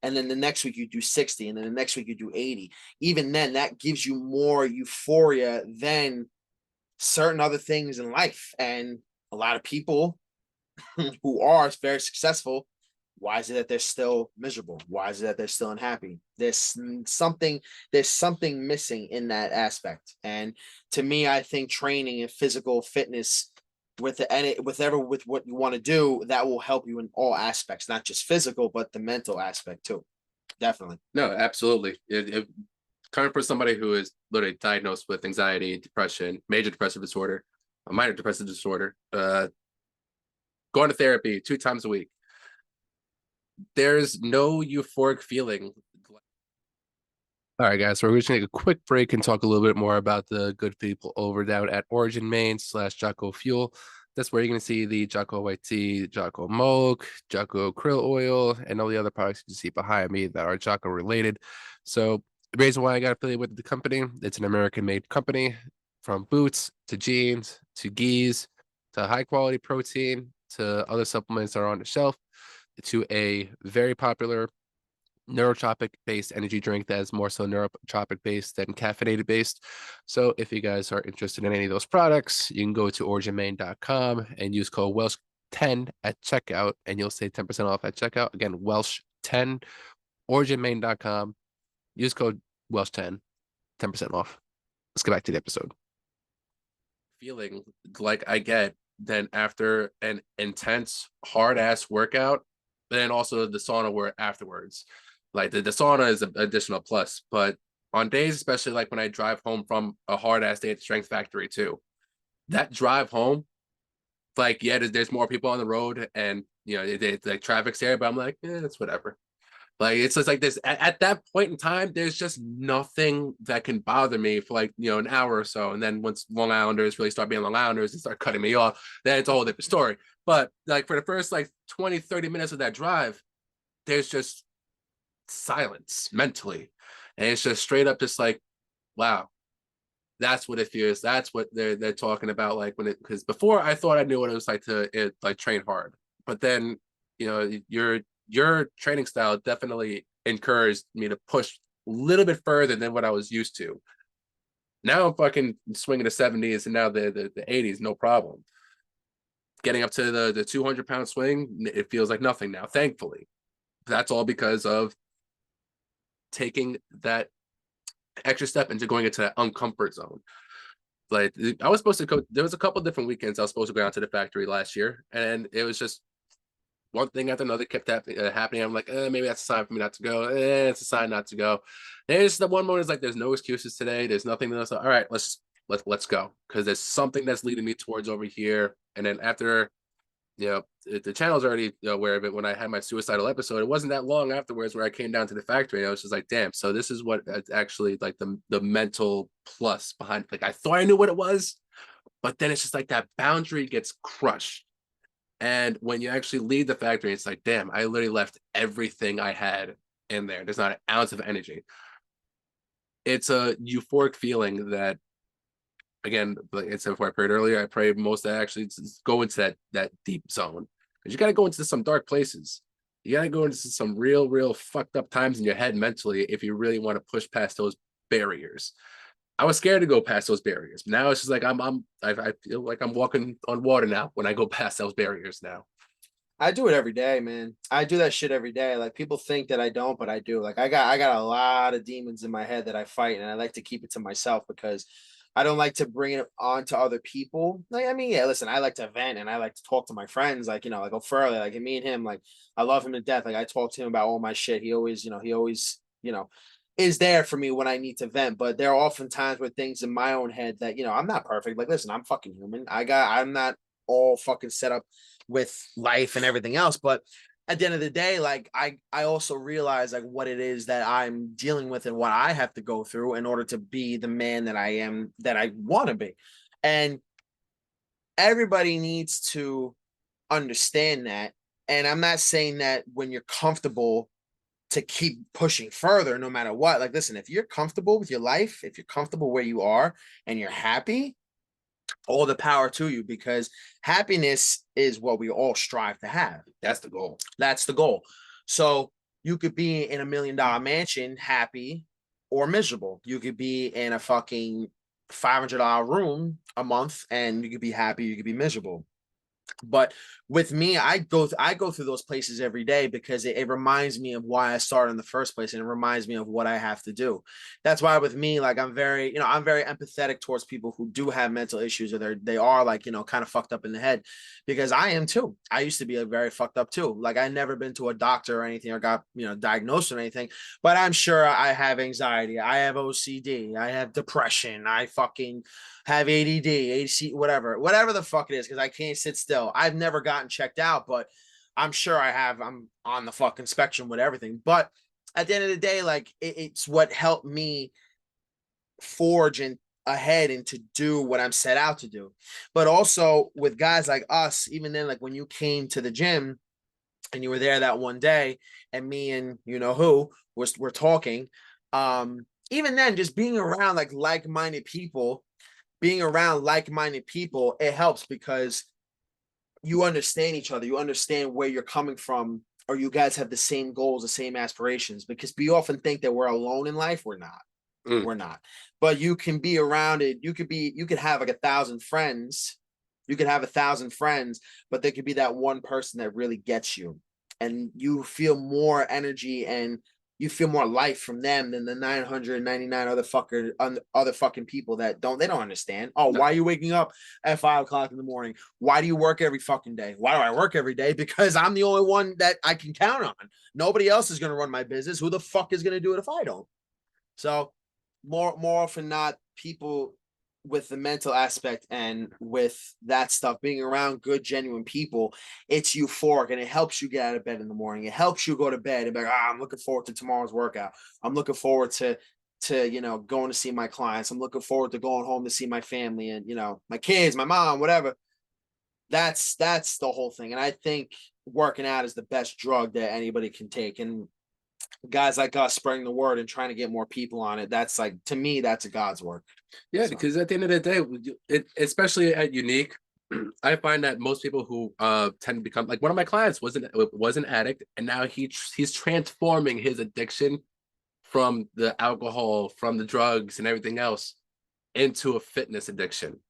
and then the next week you do 60, and then the next week you do 80. Even then, that gives you more euphoria than certain other things in life. And a lot of people who are very successful, why is it that they're still miserable? Why is it that they're still unhappy? There's something missing in that aspect. And to me, I think training and physical fitness with what you want to do, that will help you in all aspects, not just physical, but the mental aspect too. Definitely. No, absolutely. Coming from somebody who is literally diagnosed with anxiety, depression, major depressive disorder, a minor depressive disorder, going to therapy 2 times a week, there's no euphoric feeling. All right, guys, so we're just gonna take a quick break and talk a little bit more about the good people over down at Origin Main / Jocko Fuel. That's where you're gonna see the Jocko White Tea, Jocko Milk, Jocko Krill Oil, and all the other products you see behind me that are Jocko related. So the reason why I got affiliated with the company, it's an American-made company, from boots to jeans to gis to high quality protein to other supplements that are on the shelf to a very popular neurotropic based energy drink that is more so neurotropic based than caffeinated based. So if you guys are interested in any of those products, you can go to originmain.com and use code Welsh10 at checkout, and you'll save 10% off at checkout. Again, Welsh10, originmain.com, use code Welsh10, 10% off. Let's get back to the episode. Feeling like I get then after an intense hard ass workout, then also the sauna where afterwards. Like the sauna is an additional plus, but on days, especially like when I drive home from a hard ass day at Strength Factory too, that drive home, like, yeah, there's more people on the road and, like traffic's there, but I'm like, it's whatever. Like, it's just like this at that point in time, there's just nothing that can bother me for like, an hour or so. And then once Long Islanders really start being Long Islanders and start cutting me off, then it's a whole different story. But like for the first like 20, 30 minutes of that drive, there's just silence mentally. And it's just straight up just like, wow, that's what it feels. That's what they're talking about. Like because before I thought I knew what it was like to like train hard. But then, your training style definitely encouraged me to push a little bit further than what I was used to. Now I'm fucking swinging the 70s and now the 80s, no problem. Getting up to the 200-pound swing, it feels like nothing now, thankfully. That's all because of taking that extra step into going into that uncomfort zone. Like I was supposed to go. There was a couple different weekends I was supposed to go down to the factory last year, and it was just one thing after another kept happening. I'm like, maybe that's a sign for me not to go. It's a sign not to go. And it's the one moment is like, there's no excuses today. There's nothing else. All right, let's go because there's something that's leading me towards over here. And then after, the channel's already aware of it. When I had my suicidal episode, it wasn't that long afterwards where I came down to the factory. And I was just like, damn. So this is what it's actually like the mental plus behind. Like I thought I knew what it was, but then it's just like that boundary gets crushed. And when you actually leave the factory, it's like, damn, I literally left everything I had in there. There's not an ounce of energy. It's a euphoric feeling that, again, like I said before, I prayed earlier. I pray most that actually go into that deep zone. Because you got to go into some dark places. You got to go into some real fucked up times in your head mentally if you really want to push past those barriers. I was scared to go past those barriers. Now it's just like I feel like I'm walking on water now when I go past those barriers now. I do it every day, man. I do that shit every day. Like people think that I don't, but I do. Like I got a lot of demons in my head that I fight, and I like to keep it to myself because I don't like to bring it on to other people. Like, I mean, yeah, listen, I like to vent and I like to talk to my friends, like, like O'Furley, like me and him, like I love him to death. Like I talk to him about all my shit. He always, is there for me when I need to vent. But there are often times with things in my own head that, I'm not perfect. Like, listen, I'm fucking human. I'm not all fucking set up with life and everything else. But at the end of the day, like I also realize like what it is that I'm dealing with and what I have to go through in order to be the man that I am, that I want to be. And everybody needs to understand that. And I'm not saying that when you're comfortable to keep pushing further no matter what. Like, listen, if you're comfortable with your life, if you're comfortable where you are and you're happy, all the power to you, because happiness is what we all strive to have. That's the goal. That's the goal. So you could be in $1 million mansion happy or miserable. You could be in a fucking $500 room a month and you could be happy, you could be miserable. But with me, I go through those places every day because it reminds me of why I started in the first place, and it reminds me of what I have to do. That's why with me, like I'm very empathetic towards people who do have mental issues, or they are like kind of fucked up in the head, because I am too. I used to be a very fucked up too. Like I never been to a doctor or anything or got diagnosed with anything, but I'm sure I have anxiety, I have OCD, I have depression, I fucking have ADD, ADC, whatever the fuck it is, because I can't sit still. I've never gotten checked out, but I'm sure I have. I'm on the fucking spectrum with everything. But at the end of the day, like it's what helped me forge and ahead and to do what I'm set out to do. But also with guys like us, even then, like when you came to the gym and you were there that one day, and me and who we're talking, even then, just being around like-minded people it helps because you understand each other. You understand where you're coming from, or you guys have the same goals, the same aspirations, because we often think that we're alone in life. We're not. We're not. But you can be around it. You could have like 1,000 friends. You could have 1,000 friends, but there could be that one person that really gets you. And you feel more energy and you feel more life from them than the 999 other fucking people that don't understand. Oh, why are you waking up at 5 o'clock in the morning? Why do you work every fucking day? Why do I work every day? Because I'm the only one that I can count on. Nobody else is going to run my business. Who the fuck is going to do it if I don't? So more often not, people with the mental aspect and with that stuff, being around good, genuine people, it's euphoric and it helps you get out of bed in the morning. It helps you go to bed and be like, I'm looking forward to tomorrow's workout. I'm looking forward to going to see my clients. I'm looking forward to going home to see my family and my kids, my mom, whatever. That's the whole thing. And I think working out is the best drug that anybody can take. And guys like us spreading the word and trying to get more people on it, that's like, to me, that's a God's work. Yeah, because at the end of the day, especially at Unique, I find that most people who tend to become like one of my clients was an addict, and now he's transforming his addiction from the alcohol, from the drugs, and everything else into a fitness addiction.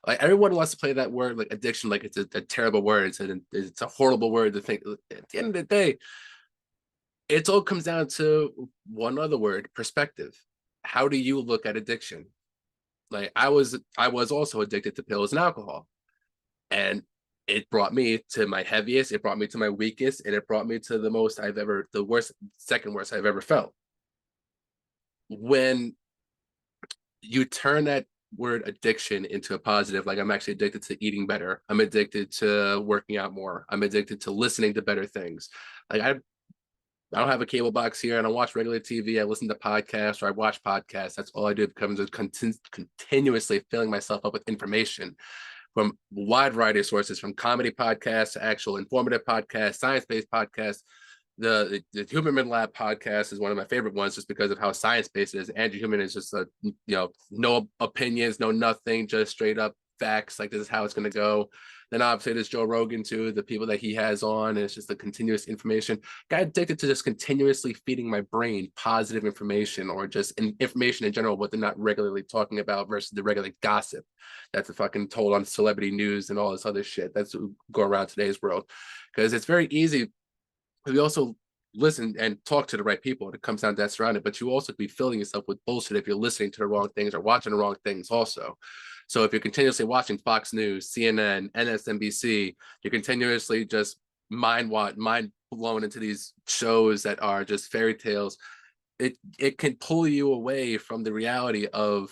Like everyone wants to play that word like addiction, like it's a terrible word. It's a horrible word to think. At the end of the day, it all comes down to one other word: perspective. How do you look at addiction? Like I was also addicted to pills and alcohol. And it brought me to my heaviest, it brought me to my weakest, and it brought me to the worst, second worst I've ever felt. When you turn that word addiction into a positive, like I'm actually addicted to eating better, I'm addicted to working out more, I'm addicted to listening to better things. Like I don't have a cable box here. I don't watch regular TV. I listen to podcasts or I watch podcasts. That's all I do. It becomes continuously filling myself up with information from a wide variety of sources, from comedy podcasts to actual informative podcasts, science-based podcasts. The Huberman Lab podcast is one of my favorite ones just because of how science-based it is. Andrew Huberman is just no opinions, no nothing, just straight up facts. Like this is how it's going to go. Then obviously there's Joe Rogan too, the people that he has on, and it's just the continuous information. Got addicted to just continuously feeding my brain positive information or just information in general, what they're not regularly talking about versus the regular gossip that's fucking told on celebrity news and all this other shit that's go around today's world. Because it's very easy. We also listen and talk to the right people. It comes down to that surrounding, but you also be filling yourself with bullshit if you're listening to the wrong things or watching the wrong things also. So if you're continuously watching Fox News, CNN, MSNBC, you're continuously just mind blown into these shows that are just fairy tales. It can pull you away from the reality of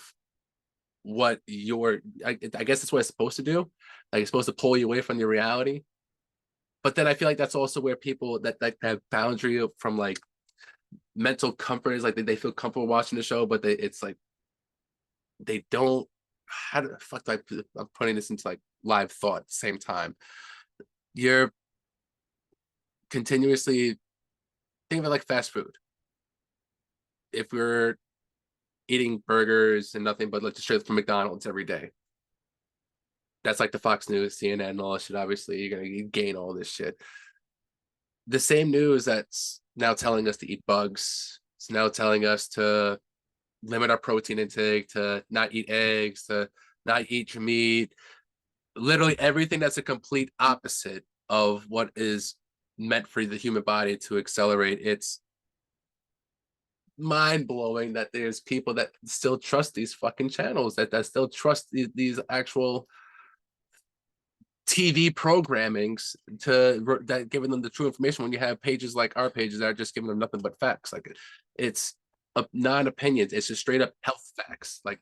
what I guess that's what it's supposed to do. Like it's supposed to pull you away from your reality. But then I feel like that's also where people that have boundary from like mental comfort is like they feel comfortable watching the show, but it's like they don't. How the fuck do I'm putting this into like live thought at the same time. You're continuously think of it like fast food. If we're eating burgers and nothing but like just straight from McDonald's every day, that's like the Fox News, CNN, and all that shit. Obviously, you're gonna gain all this shit. The same news that's now telling us to eat bugs. It's now telling us to limit our protein intake, to not eat eggs, to not eat your meat. Literally everything that's a complete opposite of what is meant for the human body to accelerate. It's mind blowing that there's people that still trust these fucking channels, that still trust these actual TV programmings that giving them the true information when you have pages like our pages that are just giving them nothing but facts. Like it's not opinions, it's just straight up health facts. Like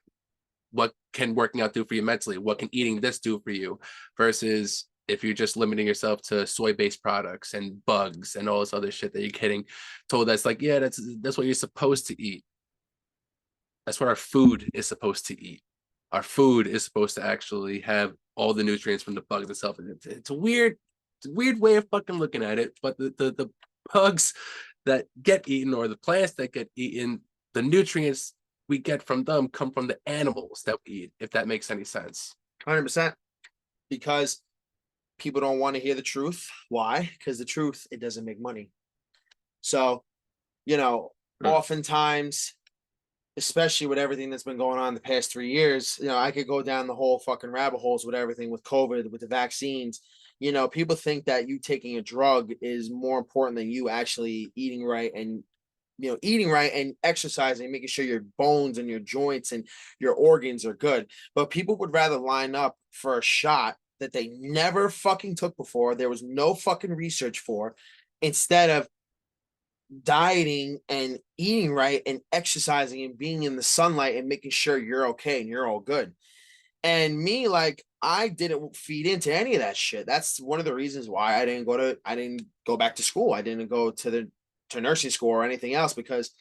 what can working out do for you mentally? What can eating this do for you? Versus if you're just limiting yourself to soy-based products and bugs and all this other shit that you're getting told that's like, yeah, that's what you're supposed to eat. That's what our food is supposed to eat. Our food is supposed to actually have all the nutrients from the bugs itself. It's a weird way of fucking looking at it. But the bugs that get eaten or the plants that get eaten, the nutrients we get from them come from the animals that we eat, if that makes any sense. 100%. Because people don't want to hear the truth. Why? Because the truth, it doesn't make money. So, oftentimes, especially with everything that's been going on the past 3 years, I could go down the whole fucking rabbit holes with everything with COVID, with the vaccines. People think that you taking a drug is more important than you actually eating right and exercising, making sure your bones and your joints and your organs are good. But people would rather line up for a shot that they never fucking took before. There was no fucking research for, instead of dieting and eating right and exercising and being in the sunlight and making sure you're okay and you're all good. And me, like, I didn't feed into any of that shit. That's one of the reasons why I didn't go back to school. I didn't go to nursing school or anything else, because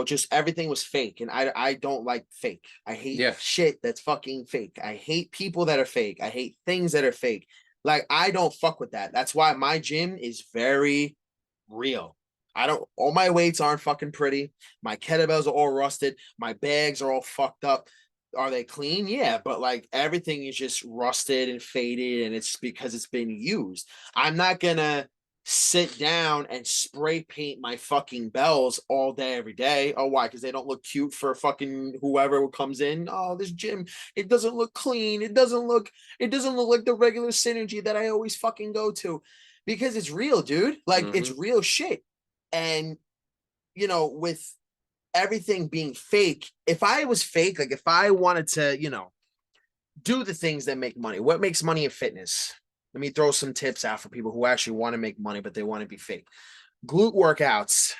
just everything was fake. And I don't like fake. I hate shit that's fucking fake. I hate people that are fake. I hate things that are fake. Like, I don't fuck with that. That's why my gym is very real. All my weights aren't fucking pretty. My kettlebells are all rusted. My bags are all fucked up. Are they clean? Yeah, but like everything is just rusted and faded, and it's because it's been used. I'm not gonna sit down and spray paint my fucking bells all day, every day. Oh, why? Because they don't look cute for fucking whoever comes in. Oh, this gym, it doesn't look clean. It doesn't look like the regular Synergy that I always fucking go to. Because it's real, dude. Like, it's real shit. And with everything being fake, if I was fake, like if I wanted to, do the things that make money, what makes money in fitness? Let me throw some tips out for people who actually want to make money, but they want to be fake. Glute workouts.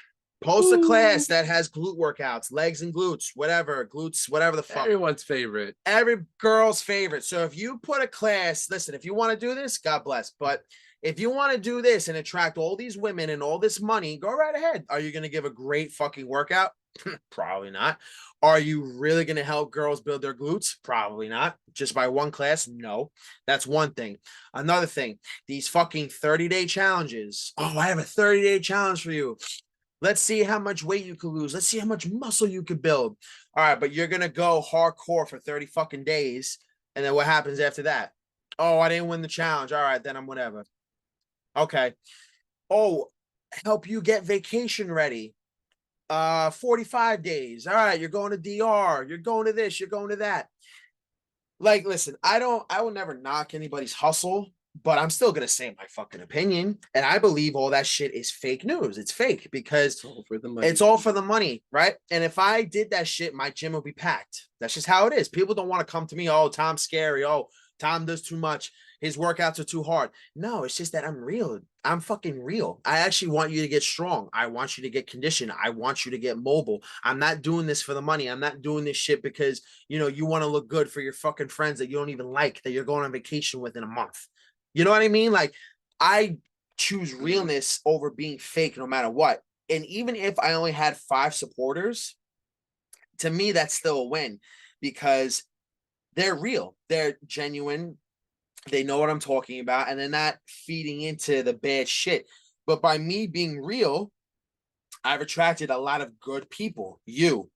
Post a class that has glute workouts, legs and glutes, whatever, whatever the fuck. Everyone's favorite. Every girl's favorite. So if you put a class, listen, if you want to do this, God bless. But if you want to do this and attract all these women and all this money, go right ahead. Are you going to give a great fucking workout? Probably not. Are you really going to help girls build their glutes? Probably not. Just by one class? No. That's one thing. Another thing, these fucking 30-day challenges. Oh, I have a 30-day challenge for you. Let's see how much weight you could lose. Let's see how much muscle you could build. All right, but you're going to go hardcore for 30 fucking days. And then what happens after that? Oh, I didn't win the challenge. All right, then I'm whatever. Okay. Oh, help you get vacation ready. 45 days. All right, you're going to DR. You're going to this. You're going to that. Like, listen, I will never knock anybody's hustle, but I'm still gonna say my fucking opinion. And I believe all that shit is fake news. It's fake because It's all for the money. it's all for the money, right? And if I did that shit, my gym would be packed. That's just how it is. People don't want to come to me. Oh, Tom's scary. Oh, Tom does too much. His workouts are too hard. No, it's just that I'm real. I'm fucking real. I actually want you to get strong. I want you to get conditioned. I want you to get mobile. I'm not doing this for the money. I'm not doing this shit because, you want to look good for your fucking friends that you don't even like, that you're going on vacation with in a month. You know what I mean? Like, I choose realness over being fake no matter what. And even if I only had 5 supporters, to me, that's still a win because they're real. They're genuine. They know what I'm talking about, and they're not feeding into the bad shit. But by me being real, I've attracted a lot of good people. You,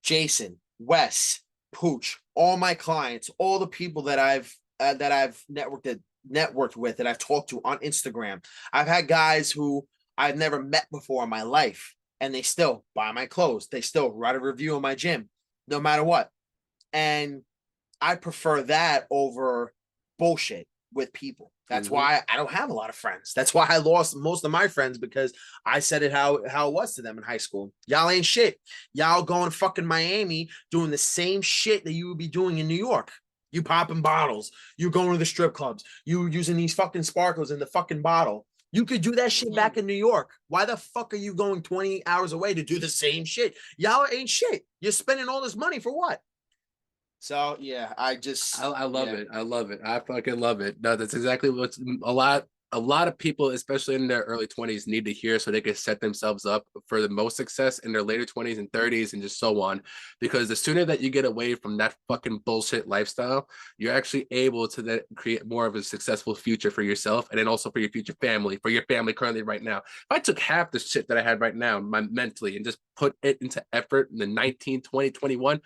Jason, Wes, Pooch, all my clients, all the people that I've networked with, that I've talked to on Instagram. I've had guys who I've never met before in my life, and they still buy my clothes. They still write a review on my gym, no matter what. And I prefer that over bullshit with people. That's why I don't have a lot of friends. That's why I lost most of my friends, because I said it how it was to them in high school. Y'all ain't shit. Y'all going to fucking Miami doing the same shit that you would be doing in New York. You popping bottles. You going to the strip clubs. You using these fucking sparkles in the fucking bottle. You could do that shit back in New York. Why the fuck are you going 20 hours away to do the same shit? Y'all ain't shit. You're spending all this money for what? So yeah, I love it. I love it. I fucking love it. No, that's exactly what's a lot of people, especially in their early 20s, need to hear so they can set themselves up for the most success in their later 20s and 30s and just so on. Because the sooner that you get away from that fucking bullshit lifestyle, you're actually able to then create more of a successful future for yourself and then also for your future family, for your family currently right now. If I took half the shit that I had right now, mentally, and just put it into effort in the 19, 20, 21,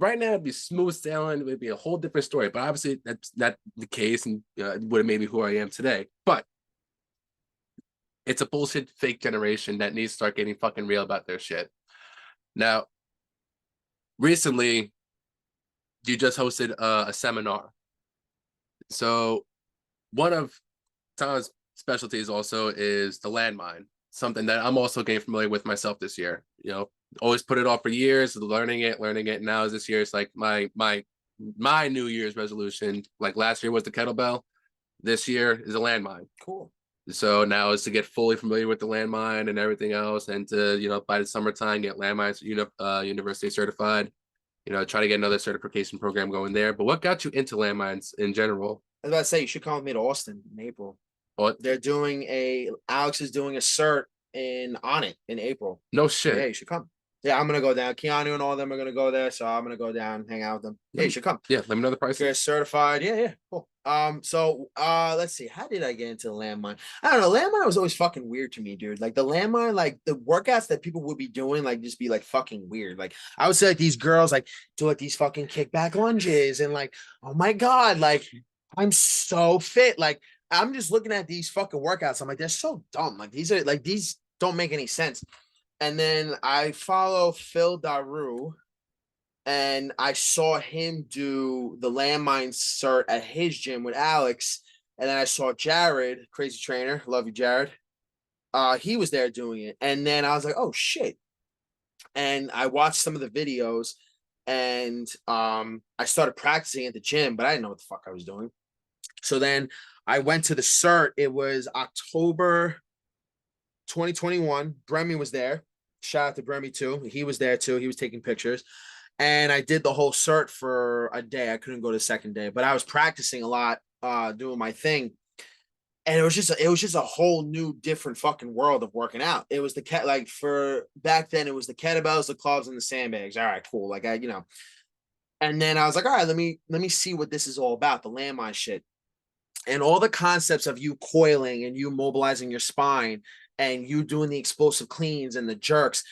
right now it'd be smooth sailing. It would be a whole different story, but obviously that's not the case, and it would have made me who I am today. But it's a bullshit fake generation that needs to start getting fucking real about their shit. Now, recently, you just hosted a seminar. So one of Tom's specialties also is the landmine, something that I'm also getting familiar with myself this year. Always put it off for years, learning it. Now this year, it's like my New Year's resolution. Like last year was the kettlebell. This year is a landmine. Cool. So now is to get fully familiar with the landmine and everything else, and to by the summertime get landmines university certified. Try to get another certification program going there. But what got you into landmines in general? I was about to say, you should come with me to Austin in April. What? Alex is doing a cert on it in April. No shit. Yeah, you should come. Yeah, I'm gonna go down. Keanu and all of them are gonna go there, so I'm gonna go down, hang out with them. Yeah, you should come. Yeah, let me know the price. Get certified. Yeah, cool. So let's see. How did I get into the landmine? I don't know. Landmine was always fucking weird to me, dude. Like the landmine, like the workouts that people would be doing, like just be like fucking weird. Like I would say, like these girls like do like these fucking kickback lunges, and like, oh my god, like I'm so fit. Like I'm just looking at these fucking workouts. I'm like, they're so dumb. Like these don't make any sense. And then I follow Phil Daru, and I saw him do the landmine cert at his gym with Alex. And then I saw Jared, crazy trainer. Love you, Jared. He was there doing it. And then I was like, oh shit. And I watched some of the videos, and I started practicing at the gym, but I didn't know what the fuck I was doing. So then I went to the cert. It was October 2021. Bremy was there. Shout out to Bremy too. He was there too. He was taking pictures. And I did the whole cert for a day. I couldn't go the second day, but I was practicing a lot, doing my thing. And it was just a whole new different fucking world of working out. It was the cat like for back then it was the kettlebells, the clubs, and the sandbags. All right, cool. Like and then I was like, all right, let me see what this is all about, the landmine shit. And all the concepts of you coiling and you mobilizing your spine and you doing the explosive cleans and the jerks.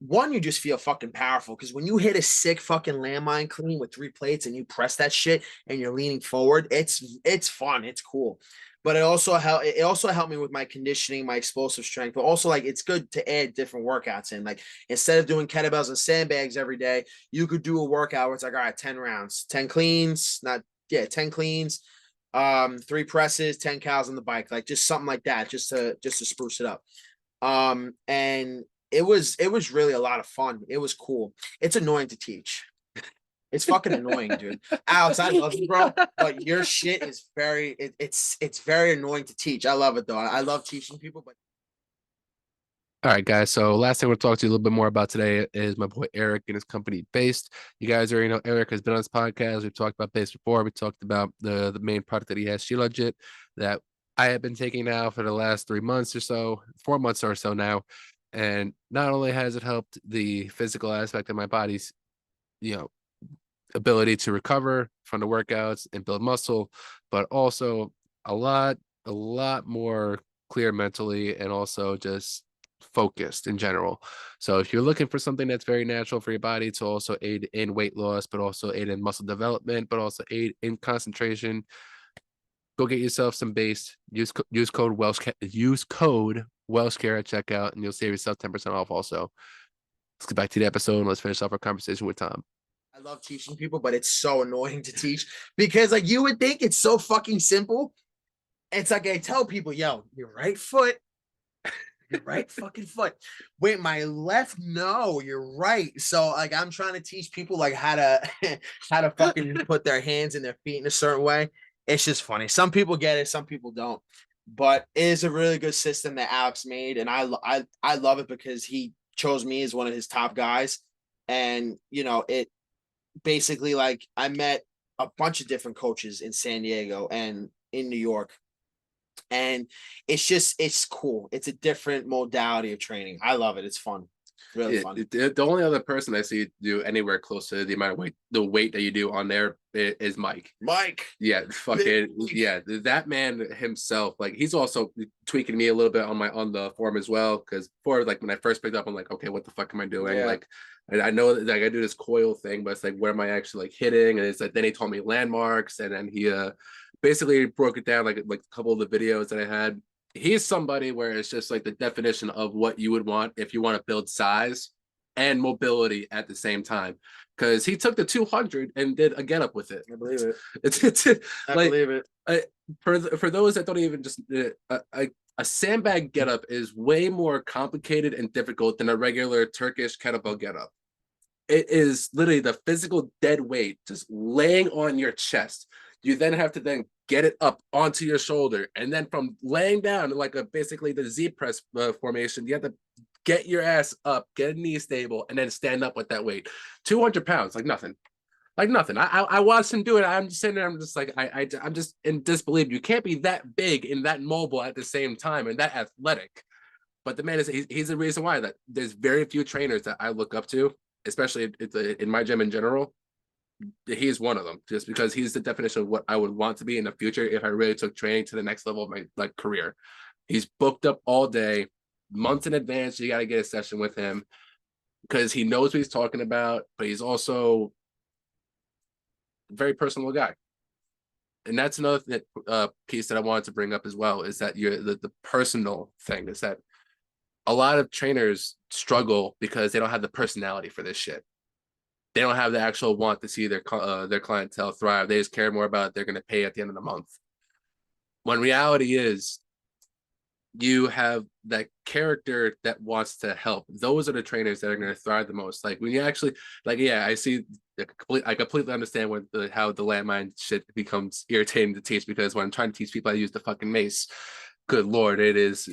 One, you just feel fucking powerful because when you hit a sick fucking landmine clean with 3 plates and you press that shit and you're leaning forward, it's fun, it's cool. But it also helped me with my conditioning, my explosive strength. But also, like, it's good to add different workouts in. Like, instead of doing kettlebells and sandbags every day, you could do a workout where it's like, all right, 10 rounds, 10 cleans, not yeah, 10 cleans, 3 presses, 10 cows on the bike, like just something like that, just to spruce it up. And it was really a lot of fun. It was cool. It's annoying to teach. It's fucking annoying, dude. Alex, I love you, bro, but your shit is it's very annoying to teach. I love it though. I love teaching people, but All right, guys. So last thing we'll talk to you a little bit more about today is my boy Eric and his company Based. You guys already know Eric has been on this podcast. We've talked about Based before. We talked about the main product that he has, She Legit, that I have been taking now for the last 3 months or so, 4 months or so now. And not only has it helped the physical aspect of my body's, you know, ability to recover from the workouts and build muscle, but also a lot more clear mentally and also just focused in general. So if you're looking for something that's very natural for your body to also aid in weight loss, but also aid in muscle development, but also aid in concentration, go get yourself some base. Use code Welshcare at checkout, and you'll save yourself 10% off. Also, let's get back to the episode and let's finish off our conversation with Tom. I love teaching people, but it's so annoying to teach because like you would think it's so fucking simple. It's like I tell people, yo, your right foot, your right fucking foot. Wait, my left, no, you're right. So like I'm trying to teach people like how to how to fucking put their hands and their feet in a certain way. It's just funny. Some people get it, some people don't. But it is a really good system that Alex made, and I love it because he chose me as one of his top guys. And it basically, like, I met a bunch of different coaches in San Diego and in New York, and it's cool. It's a different modality of training. I love it. It's fun. Really fun. The only other person I see do anywhere close to the amount of weight, the weight that you do on there is Mike. Yeah, fucking yeah. That man himself, like, he's also tweaking me a little bit on the form as well. Because before, like, when I first picked up, I'm like, okay, what the fuck am I doing? Yeah. Like, I know that, like, I do this coil thing, but it's like, where am I actually like hitting? And it's like, then he told me landmarks, and then he basically broke it down like a couple of the videos that I had. He's somebody where it's just like the definition of what you would want if you want to build size and mobility at the same time. Because he took the 200 and did a get up with it. I believe it. It's I like, believe it. For those that don't even just a sandbag get up is way more complicated and difficult than a regular Turkish kettlebell get up. It is literally the physical dead weight just laying on your chest. You then have to then get it up onto your shoulder, and then from laying down like basically the Z press formation, you have to get your ass up, get a knee stable, and then stand up with that weight. 200 pounds, like nothing. Like nothing. I watched him do it. I'm just sitting there. I'm just like, I'm just in disbelief. You can't be that big and that mobile at the same time and that athletic. But the man he's the reason why that there's very few trainers that I look up to, especially in my gym in general. He's one of them, just because he's the definition of what I would want to be in the future if I really took training to the next level of my like career. He's booked up all day, months in advance. You got to get a session with him because he knows what he's talking about, but he's also a very personal guy. And that's another piece that I wanted to bring up as well, is that the personal thing is that a lot of trainers struggle because they don't have the personality for this shit. They don't have the actual want to see their clientele thrive. They just care more about they're going to pay at the end of the month. When reality is, you have that character that wants to help. Those are the trainers that are going to thrive the most. Like when you actually, like, yeah, I completely understand how the landmine shit becomes irritating to teach, because when I'm trying to teach people how to use the fucking mace, good lord, it is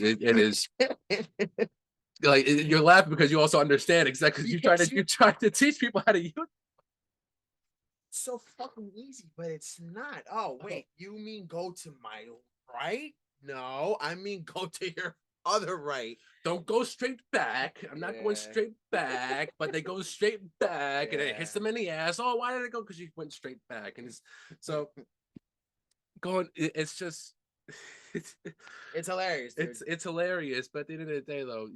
like you're laughing because you also understand exactly. You try to teach people how to use. So fucking easy, but it's not. Oh, wait, you mean go to my right? No, I mean go to your other right. Don't go straight back. I'm not going Yeah. straight back, but they go straight back and it hits Yeah. them in the ass. Oh, why did it go? Because you went straight back. And it's so going, it's just it's It's hilarious, dude. it's hilarious. But at the end of the day, though,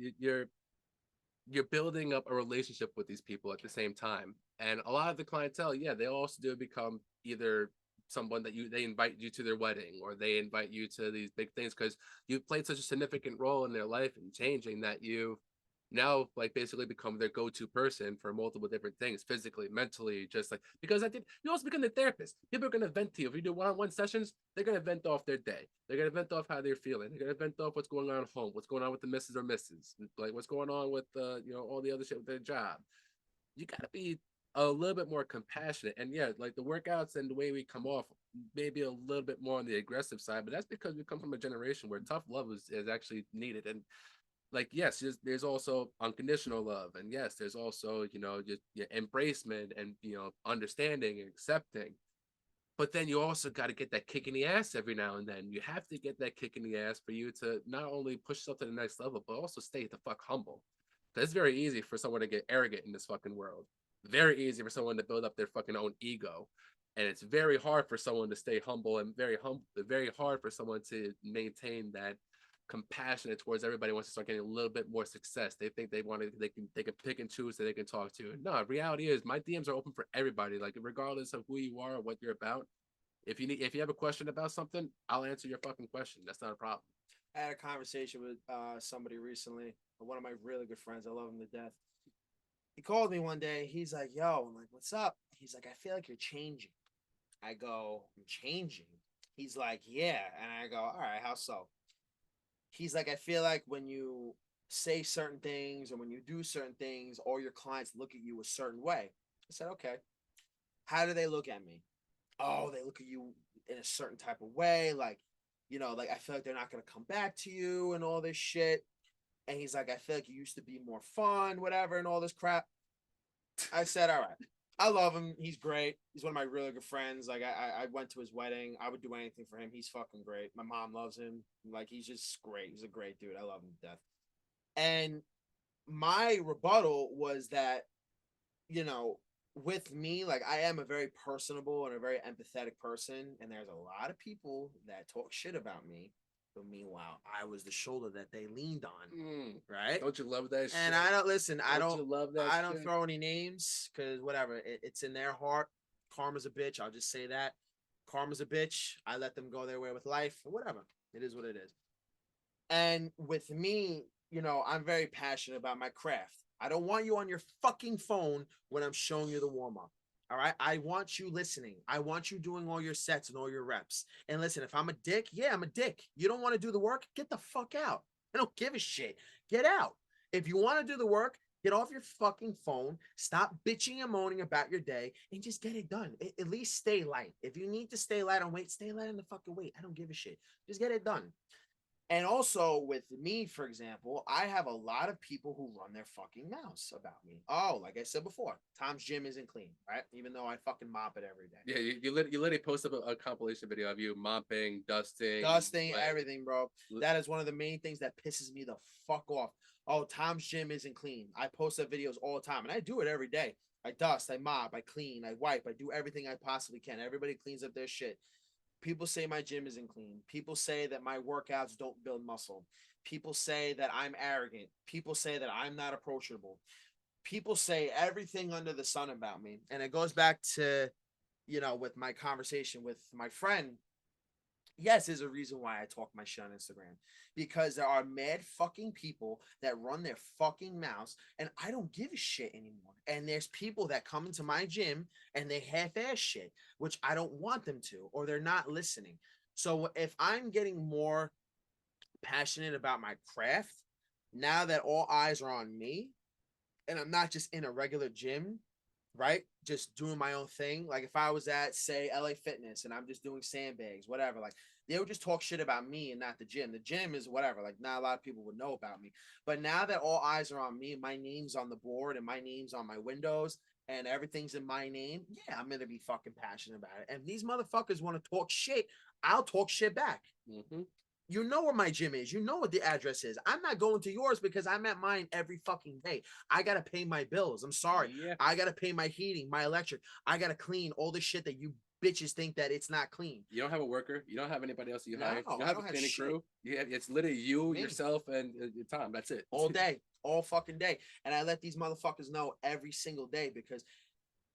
you're building up a relationship with these people at the same time. And a lot of the clientele, yeah, they also do become either someone that they invite you to their wedding, or they invite you to these big things because you've played such a significant role in their life and changing, that you now like basically become their go-to person for multiple different things, physically, mentally, just like, because I think you also become the therapist. People are going to vent to you. If you do one-on-one sessions, they're going to vent off their day, they're going to vent off how they're feeling, they're going to vent off what's going on at home, what's going on with the missus or missus, like what's going on with all the other shit with their job. You got to be a little bit more compassionate. And yeah, like the workouts and the way we come off maybe a little bit more on the aggressive side, but that's because we come from a generation where tough love is actually needed. And like, yes, there's also unconditional love, and yes, there's also just embracement and understanding and accepting. But then you also got to get that kick in the ass every now and then. You have to get that kick in the ass for you to not only push yourself to the next level, but also stay the fuck humble. It's very easy for someone to get arrogant in this fucking world. Very easy for someone to build up their fucking own ego. And it's very hard for someone to stay humble, and very hard for someone to maintain that compassionate towards everybody wants to start getting a little bit more success. They think they can pick and choose that they can talk to. No, reality is my DMs are open for everybody. Like regardless of who you are or what you're about. If you have a question about something, I'll answer your fucking question. That's not a problem. I had a conversation with somebody recently, one of my really good friends. I love him to death. He called me one day. He's like, "Yo," I'm like, "What's up?" He's like, "I feel like you're changing." I go, "I'm changing." He's like, "Yeah," and I go, "All right, how so?" He's like, "I feel like when you say certain things or when you do certain things, all your clients look at you a certain way." I said, "Okay, how do they look at me?" "Oh, they look at you in a certain type of way, like, like I feel like they're not gonna come back to you and all this shit." And he's like, "I feel like you used to be more fun, whatever, and all this crap." I said, "All right." I love him. He's great. He's one of my really good friends. Like I went to his wedding. I would do anything for him. He's fucking great. My mom loves him. Like he's just great. He's a great dude. I love him to death. And my rebuttal was that, you know, with me, like I am a very personable and a very empathetic person, and there's a lot of people that talk shit about me. But meanwhile, I was the shoulder that they leaned on, right? Don't you love that And shit? I don't listen. Don't you love that I don't shit? throw any names because whatever. It's in their heart. Karma's a bitch. I'll just say that. Karma's a bitch. I let them go their way with life. Whatever. It is what it is. And with me, I'm very passionate about my craft. I don't want you on your fucking phone when I'm showing you the warm up. All right. I want you listening. I want you doing all your sets and all your reps. And listen, if I'm a dick, yeah, I'm a dick. You don't want to do the work? Get the fuck out. I don't give a shit. Get out. If you want to do the work, get off your fucking phone. Stop bitching and moaning about your day and just get it done. At least stay light. If you need to stay light on weight, stay light on the fucking weight. I don't give a shit. Just get it done. And also with me, for example, I have a lot of people who run their fucking mouths about me. Oh, like I said before, Tom's gym isn't clean, right? Even though I fucking mop it every day. Yeah, you literally posted a compilation video of you mopping, Dusting, like, everything, bro. That is one of the main things that pisses me the fuck off. Oh, Tom's gym isn't clean. I post up videos all the time, and I do it every day. I dust, I mop, I clean, I wipe, I do everything I possibly can. Everybody cleans up their shit. People say my gym isn't clean. People say that my workouts don't build muscle. People say that I'm arrogant. People say that I'm not approachable. People say everything under the sun about me. And it goes back to, with my conversation with my friend. Yes, there's a reason why I talk my shit on Instagram, because there are mad fucking people that run their fucking mouths and I don't give a shit anymore. And there's people that come into my gym and they half-ass shit, which I don't want them to, or they're not listening. So if I'm getting more passionate about my craft, now that all eyes are on me, and I'm not just in a regular gym, right? Just doing my own thing. Like if I was at, say, LA Fitness and I'm just doing sandbags, whatever, like they would just talk shit about me and not the gym. The gym is whatever. Like not a lot of people would know about me. But now that all eyes are on me, my name's on the board and my name's on my windows and everything's in my name, yeah, I'm gonna be fucking passionate about it. And these motherfuckers want to talk shit, I'll talk shit back. Mm-hmm. You know where my gym is. You know what the address is. I'm not going to yours because I'm at mine every fucking day. I got to pay my bills. I'm sorry. Yeah. I got to pay my heating, my electric. I got to clean all the shit that you bitches think that it's not clean. You don't have a worker. You don't have anybody else you No, hire. You don't I have don't a have cleaning shit. crew. It's literally you, Me. yourself, and Tom. That's it. All day, all fucking day. And I let these motherfuckers know every single day because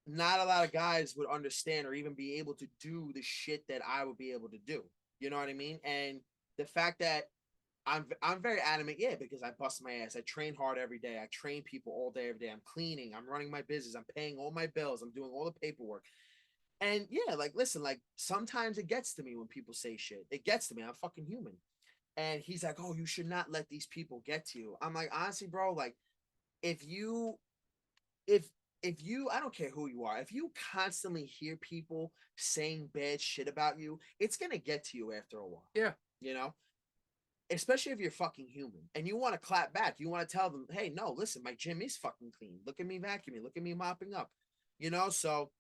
not a lot of guys would understand or even be able to do the shit that I would be able to do. You know what I mean? And the fact that I'm very adamant, yeah, because I bust my ass. I train hard every day. I train people all day, every day. I'm cleaning. I'm running my business. I'm paying all my bills. I'm doing all the paperwork. And yeah, like listen, like sometimes it gets to me when people say shit. It gets to me. I'm fucking human. And he's like, "Oh, you should not let these people get to you." I'm like, honestly, bro, like if you if if you I don't care who you are, if you constantly hear people saying bad shit about you, it's gonna get to you after a while. Yeah. You know, especially if you're fucking human and you want to clap back, you want to tell them, hey, no, listen, my gym is fucking clean. Look at me vacuuming, look at me mopping up, you know? So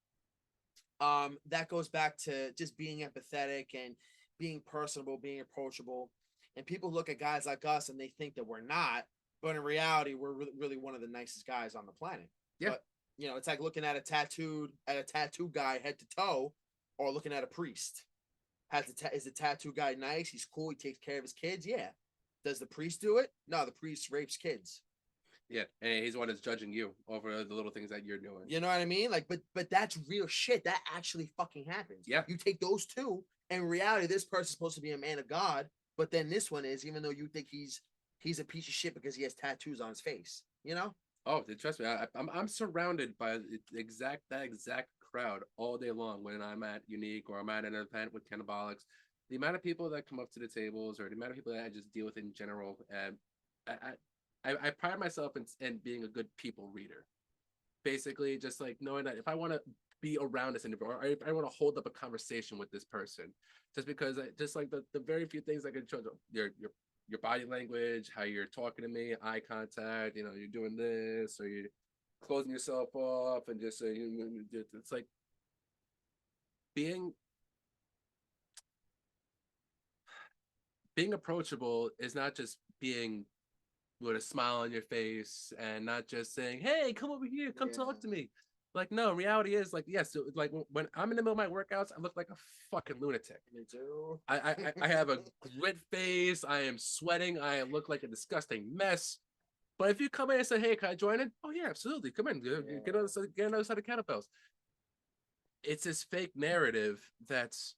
that goes back to just being empathetic and being personable, being approachable. And people look at guys like us and they think that we're not, but in reality, we're really one of the nicest guys on the planet. Yeah. But you know, it's like looking at a tattoo guy head to toe, or looking at a priest. Is the tattoo guy nice? He's cool. He takes care of his kids. Yeah. Does the priest do it? No, the priest rapes kids. Yeah, and he's the one that's judging you over the little things that you're doing. You know what I mean? Like, but that's real shit. That actually fucking happens. Yeah. You take those two, and in reality, this person's supposed to be a man of God, but then this one is, even though you think he's a piece of shit because he has tattoos on his face. You know? Oh, trust me, I'm surrounded by that exact crowd all day long when I'm at Unique or I'm at an event with Cannabolics. The amount of people that come up to the tables or the amount of people that I just deal with in general, and I pride myself in being a good people reader. Basically, just like knowing that if I want to be around this individual or if I want to hold up a conversation with this person, just because just like the very few things I can show your body language, how you're talking to me, eye contact, you know, you're doing this or you're closing yourself off and just it's like being approachable is not just being with a smile on your face and not just saying, "Hey, come over here, come talk to me." Like, no, reality is like, yes, so, like when I'm in the middle of my workouts, I look like a fucking lunatic. Me too. I have a grit face. I am sweating. I look like a disgusting mess. But if you come in and say, "Hey, can I join in?" Oh yeah, absolutely. Come in. Get another side of kettlebells. It's this fake narrative that's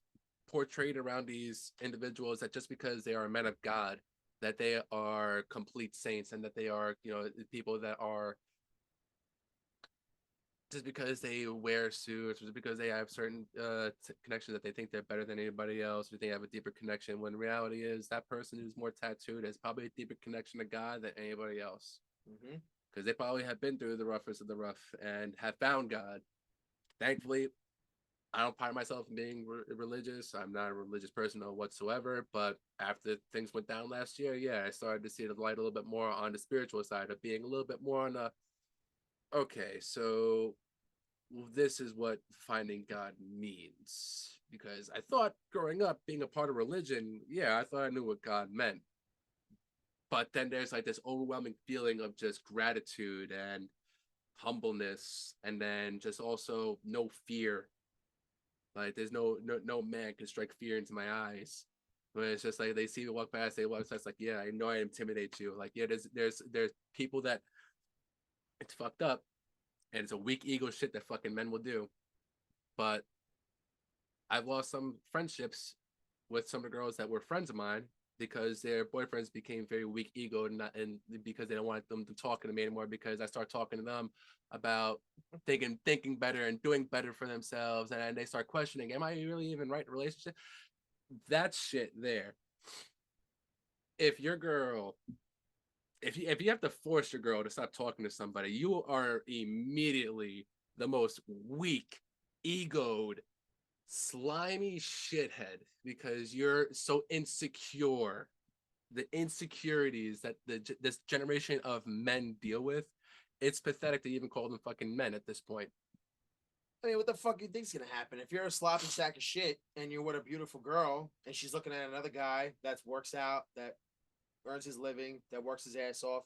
portrayed around these individuals that just because they are men of God, that they are complete saints and that they are, you know, people that are just because they wear suits, or just because they have certain connections that they think they're better than anybody else, or they have a deeper connection. When reality is that person who's more tattooed has probably a deeper connection to God than anybody else, because they probably have been through the roughest of the rough and have found God. Thankfully, I don't pride myself in being religious. I'm not a religious person whatsoever. But after things went down last year, yeah, I started to see the light a little bit more on the spiritual side of being a little bit more on the, okay, so this is what finding God means. Because I thought growing up, being a part of religion, yeah, I thought I knew what God meant. But then there's like this overwhelming feeling of just gratitude and humbleness, and then just also no fear. Like there's no man can strike fear into my eyes. But it's just like they see me walk past, they walk past, like, yeah, I know I intimidate you. Like, yeah, there's people that it's fucked up and it's a weak ego shit that fucking men will do. But I've lost some friendships with some of the girls that were friends of mine because their boyfriends became very weak ego, and because they don't want them to talk to me anymore, because I start talking to them about thinking better and doing better for themselves, and they start questioning, am I really even right in a relationship? That shit there if your girl, if you have to force your girl to stop talking to somebody, you are immediately the most weak, egoed, slimy shithead because you're so insecure. The insecurities that this generation of men deal with, it's pathetic to even call them fucking men at this point. I mean, what the fuck do you think's gonna happen if you're a sloppy sack of shit and you're with a beautiful girl and she's looking at another guy that works out, that earns his living, that works his ass off,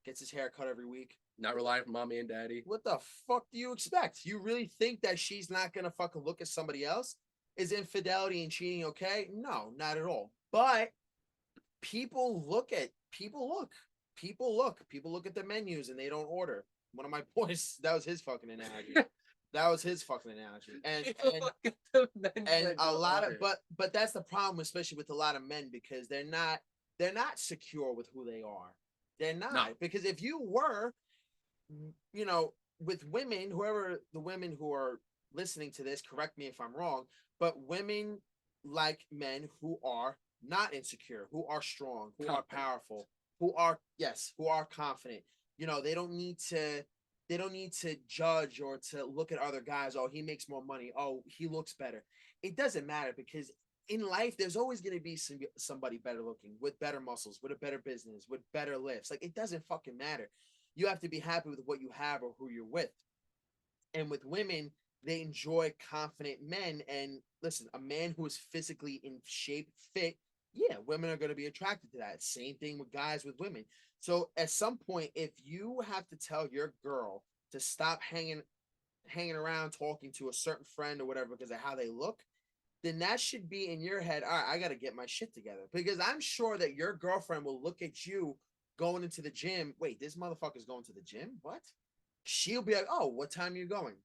gets his hair cut every week? Not relying on mommy and daddy. What the fuck do you expect? You really think that she's not gonna fucking look at somebody else? Is infidelity and cheating okay? No, not at all. But people look at people look at the menus and they don't order. One of my boys, that was his fucking analogy. That was his fucking analogy. And a lot of but that's the problem, especially with a lot of men, because they're not secure with who they are. They're not. No. Because if you were, with women, whoever the women who are listening to this, correct me if I'm wrong, but women like men who are not insecure, who are strong, who are powerful, who are confident. They don't need to judge or to look at other guys. Oh, he makes more money. Oh, he looks better. It doesn't matter, because in life, there's always going to be somebody better looking, with better muscles, with a better business, with better lifts. Like, it doesn't fucking matter. You have to be happy with what you have or who you're with. And with women, they enjoy confident men. And listen, a man who is physically in shape, fit, yeah, women are going to be attracted to that. Same thing with guys with women. So at some point, if you have to tell your girl to stop hanging around talking to a certain friend or whatever because of how they look, then that should be in your head. All right, I got to get my shit together, because I'm sure that your girlfriend will look at you going into the gym. Wait, this motherfucker's going to the gym? What? She'll be like, oh, what time are you going?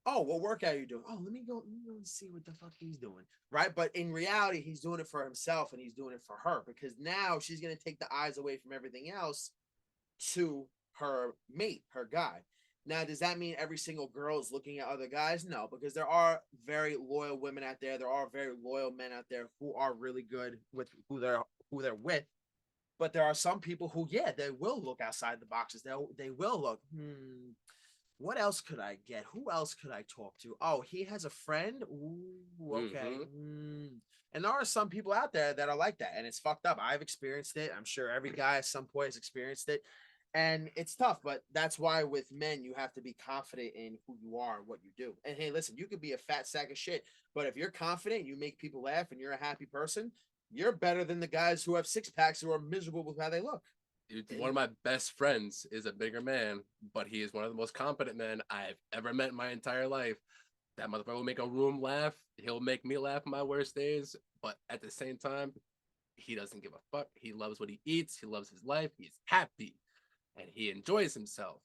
Oh, what workout are you doing? Oh, let me go and see what the fuck he's doing. Right. But in reality, he's doing it for himself and he's doing it for her, because now she's going to take the eyes away from everything else to her mate, her guy. Now, does that mean every single girl is looking at other guys? No, because there are very loyal women out there. There are very loyal men out there who are really good with who they're with. But there are some people who, yeah, they will look outside the boxes. They will look, what else could I get? Who else could I talk to? Oh, he has a friend? Ooh, okay. And there are some people out there that are like that, and it's fucked up. I've experienced it. I'm sure every guy at some point has experienced it. And it's tough, but that's why with men, you have to be confident in who you are and what you do. And hey, listen, you could be a fat sack of shit, but if you're confident, you make people laugh, and you're a happy person, you're better than the guys who have six packs who are miserable with how they look. Dude, one of my best friends is a bigger man, but he is one of the most competent men I've ever met in my entire life. That motherfucker will make a room laugh. He'll make me laugh on my worst days, but at the same time, he doesn't give a fuck. He loves what he eats. He loves his life. He's happy and he enjoys himself.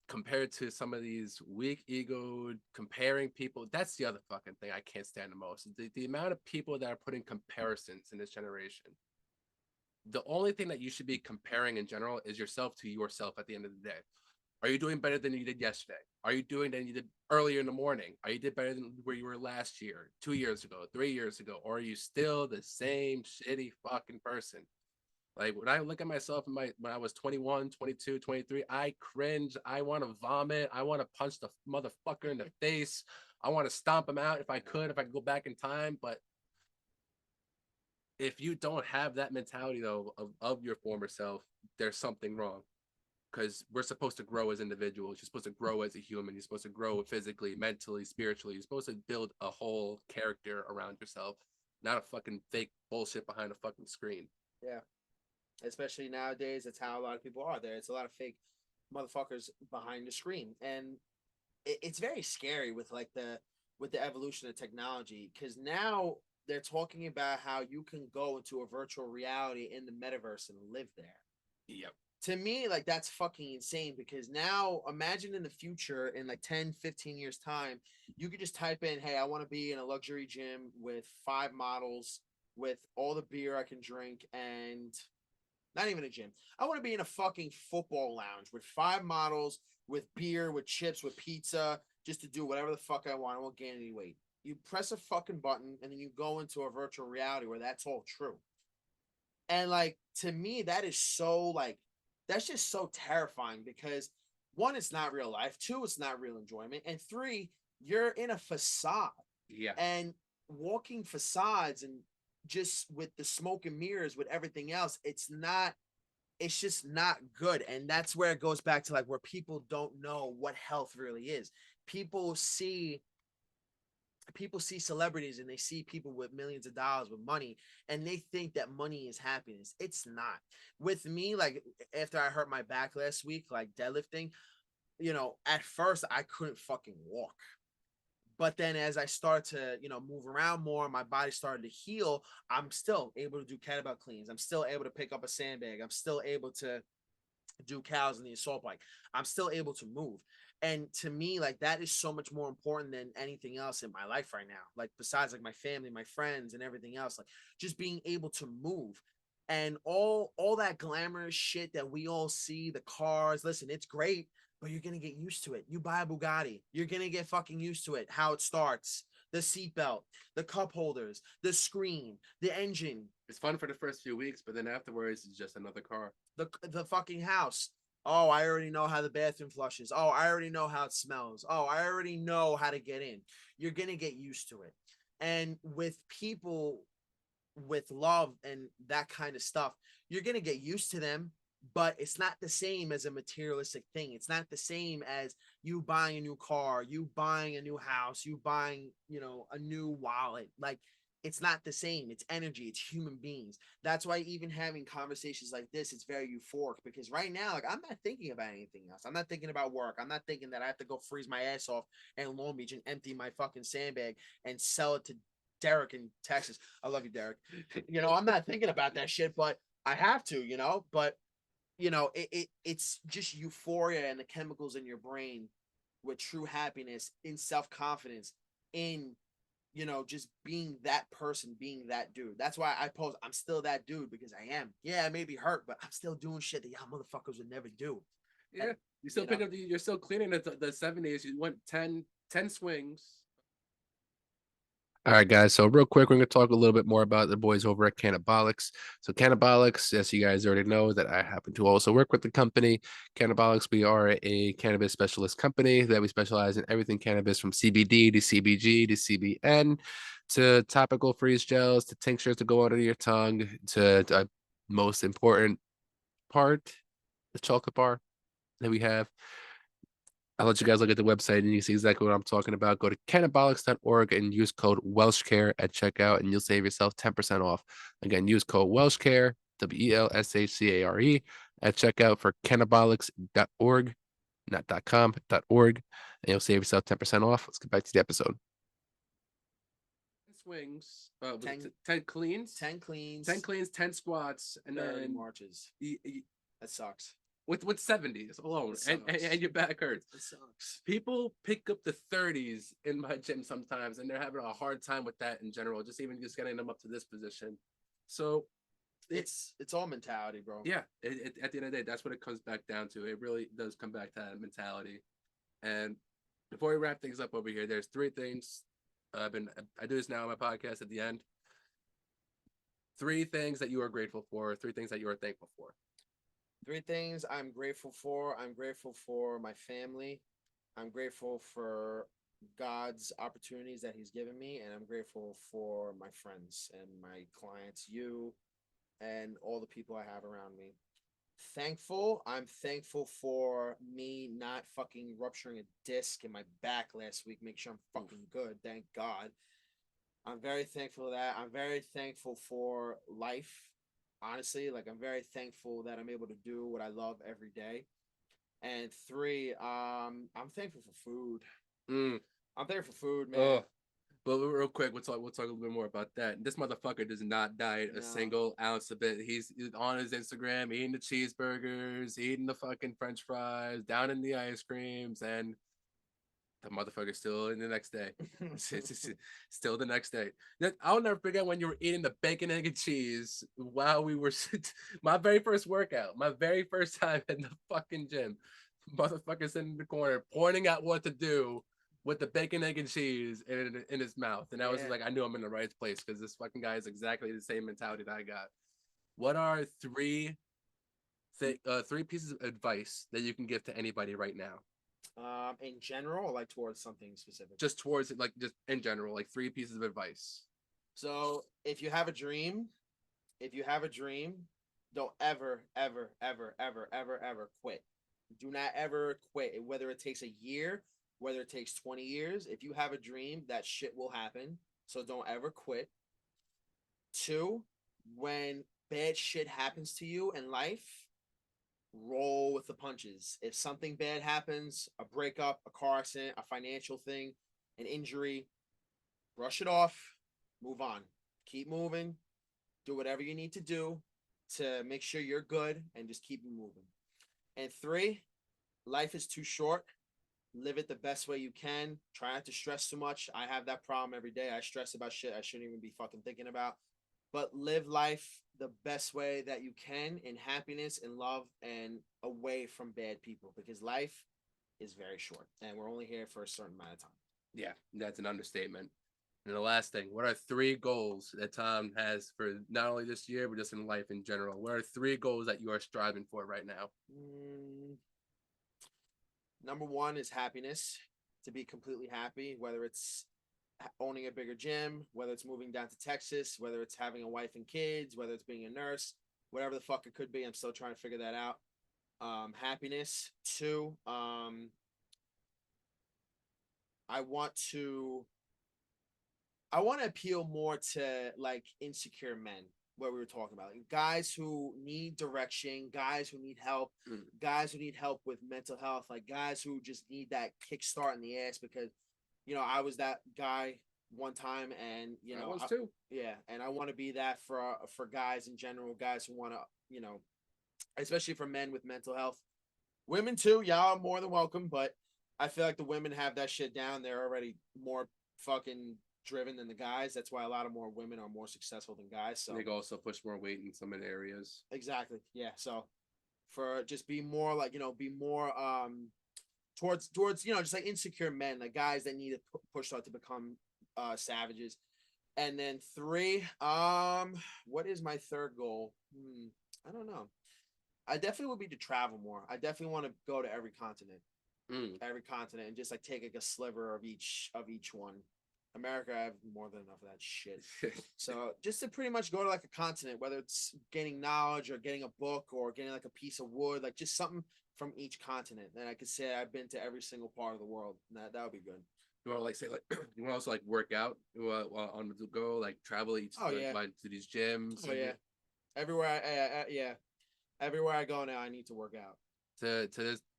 Compared to some of these weak egoed comparing people, that's the other fucking thing I can't stand the most. The amount of people that are putting comparisons in this generation. The only thing that you should be comparing in general is yourself to yourself at the end of the day. Are you doing better than you did yesterday? Are you doing than you did earlier in the morning? Are you did better than where you were last year, 2 years ago, 3 years ago? Or are you still the same shitty fucking person? Like, when I look at myself when I was 21, 22, 23, I cringe. I want to vomit. I want to punch the motherfucker in the face. I want to stomp him out if I could go back in time. But if you don't have that mentality, though, of your former self, there's something wrong. Because we're supposed to grow as individuals. You're supposed to grow as a human. You're supposed to grow physically, mentally, spiritually. You're supposed to build a whole character around yourself, not a fucking fake bullshit behind a fucking screen. Yeah. Especially nowadays, that's how a lot of people are. It's a lot of fake motherfuckers behind the screen. And it's very scary with the evolution of technology, because now they're talking about how you can go into a virtual reality in the metaverse and live there. Yep. To me, like, that's fucking insane, because now imagine in the future, in like 10, 15 years time, you could just type in, hey, I want to be in a luxury gym with 5 models, with all the beer I can drink, and not even a gym. I want to be in a fucking football lounge with 5 models, with beer, with chips, with pizza, just to do whatever the fuck I want. I won't gain any weight. You press a fucking button and then you go into a virtual reality where that's all true. And like to me, that is so like that's just so terrifying because one, it's not real life. Two, it's not real enjoyment. And three, you're in a facade. Yeah. And walking facades and just with the smoke and mirrors with everything else, it's just not good. And that's where it goes back to like where people don't know what health really is. People see people see celebrities and they see people with millions of dollars with money and they think that money is happiness. It's not. With me, like after I hurt my back last week, like deadlifting, at first I couldn't fucking walk. But then as I start to, move around more, my body started to heal. I'm still able to do kettlebell cleans. I'm still able to pick up a sandbag. I'm still able to do cows in the assault bike. I'm still able to move. And to me, like that is so much more important than anything else in my life right now. Like besides like my family, my friends, and everything else, like just being able to move. And all that glamorous shit that we all see, the cars, listen, it's great, but you're gonna get used to it. You buy a Bugatti, you're gonna get fucking used to it. How it starts, the seatbelt, the cup holders, the screen, the engine, It's fun for the first few weeks, but then afterwards it's just another car. the fucking house. Oh, I already know how the bathroom flushes. Oh, I already know how it smells. Oh, I already know how to get in. You're gonna get used to it. And with people with love and that kind of stuff, you're gonna get used to them, but it's not the same as a materialistic thing. It's not the same as you buying a new car, you buying a new house, you buying, a new wallet. Like it's not the same. It's energy, it's human beings. That's why even having conversations like this, it's very euphoric because right now, like I'm not thinking about anything else. I'm not thinking about work. I'm not thinking that I have to go freeze my ass off in Long Beach and empty my fucking sandbag and sell it to Derek in Texas. I love you, Derek. I'm not thinking about that shit, but I have to, but it's just euphoria and the chemicals in your brain with true happiness, in self-confidence, in just being that person, being that dude. That's why I post I'm still that dude because I am. Yeah, I may be hurt, but I'm still doing shit that y'all motherfuckers would never do. Yeah. And, You still pick up you're still cleaning the 70s. You went 10 swings. All right, guys. So real quick, we're going to talk a little bit more about the boys over at Cannabolics. So Cannabolics, as you guys already know, that I happen to also work with the company. Cannabolics, we are a cannabis specialist company that we specialize in everything cannabis from CBD to CBG to CBN to topical freeze gels to tinctures to go under your tongue to most important part, the chocolate bar that we have. I'll let you guys look at the website and you see exactly what I'm talking about. Go to cannabolics.org and use code Welshcare at checkout, and you'll save yourself 10% off. Again, use code Welshcare, WELSHCARE, at checkout for cannabolics.org, not .com, .org, and you'll save yourself 10% off. Let's get back to the episode. 10 swings, 10 cleans, 10 cleans, 10 squats, and then marches. That sucks. With 70s alone, and your back hurts. It sucks. People pick up the 30s in my gym sometimes, and they're having a hard time with that in general. Just getting them up to this position. So it's all mentality, bro. Yeah, at the end of the day, that's what it comes back down to. It really does come back to that mentality. And before we wrap things up over here, there's 3 things. I do this now on my podcast at the end. 3 things that you are grateful for. 3 things that you are thankful for. 3 things I'm grateful for. I'm grateful for my family. I'm grateful for God's opportunities that he's given me. And I'm grateful for my friends and my clients, you, and all the people I have around me. I'm thankful for me not fucking rupturing a disc in my back last week. Make sure I'm fucking good. Thank God. I'm very thankful for that. I'm very thankful for life. Honestly, like I'm very thankful that I'm able to do what I love every day. And 3, I'm thankful for food. I'm thankful for food, man. But real quick, we'll talk a little bit more about that. This motherfucker does not diet a single ounce of it. He's on his Instagram eating the cheeseburgers, eating the fucking French fries, down in the ice creams, and the motherfucker's still in the next day. Still the next day. I'll never forget when you were eating the bacon, egg, and cheese while we were my very first workout, my very first time in the fucking gym. Motherfucker sitting in the corner pointing out what to do with the bacon, egg, and cheese in his mouth. And I was like, I knew I'm in the right place because this fucking guy is exactly the same mentality that I got. What are three pieces of advice that you can give to anybody right now? In general, like towards something specific. Just towards it, like just in general, like three pieces of advice. So if you have a dream, if you have a dream, don't ever, ever, ever, ever, ever, ever quit. Do not ever quit. Whether it takes a year, whether it takes 20 years, if you have a dream, that shit will happen. So don't ever quit. Two, when bad shit happens to you in life, roll with the punches. If something bad happens, a breakup, a car accident, a financial thing, an injury, brush it off, move on, keep moving, do whatever you need to do to make sure you're good and just keep moving. And three, life is too short. Live it the best way you can. Try not to stress too much. I have that problem every day. I stress about shit I shouldn't even be fucking thinking about. But live life the best way that you can in happiness and love and away from bad people because life is very short and we're only here for a certain amount of time. Yeah, that's an understatement. And the last thing, what are three goals that Tom has for not only this year, but just in life in general? What are three goals that you are striving for right now? Number one is happiness, to be completely happy, whether it's owning a bigger gym, whether it's moving down to Texas, whether it's having a wife and kids, whether it's being a nurse, whatever the fuck it could be. I'm still trying to figure that out. Happiness. Two, I want to appeal more to like insecure men, what we were talking about, like guys who need direction, guys who need help, guys who need help with mental health, like guys who just need that kickstart in the ass because I was that guy one time, and I was too. yeah, and I want to be that for guys in general, guys who want to, especially for men with mental health, women too. Y'all are more than welcome, but I feel like the women have that shit down. They're already more fucking driven than the guys. That's why a lot of more women are more successful than guys. So they also push more weight in some areas. Exactly. Yeah. So for just be more like, be more towards just like insecure men, like guys that need to push out to become savages. And then three, what is my third goal? I don't know. I definitely would be to travel more. I definitely want to go to every continent. Every continent and just like take like a sliver of each one. America, I have more than enough of that shit. So just to pretty much go to like a continent, whether it's gaining knowledge or getting a book or getting like a piece of wood, like just something from each continent. And I could say I've been to every single part of the world. That would be good. You want to like say like you want to also like work out on the go, like travel each to these gyms. Oh yeah, everywhere. Yeah, everywhere I go now, I need to work out. To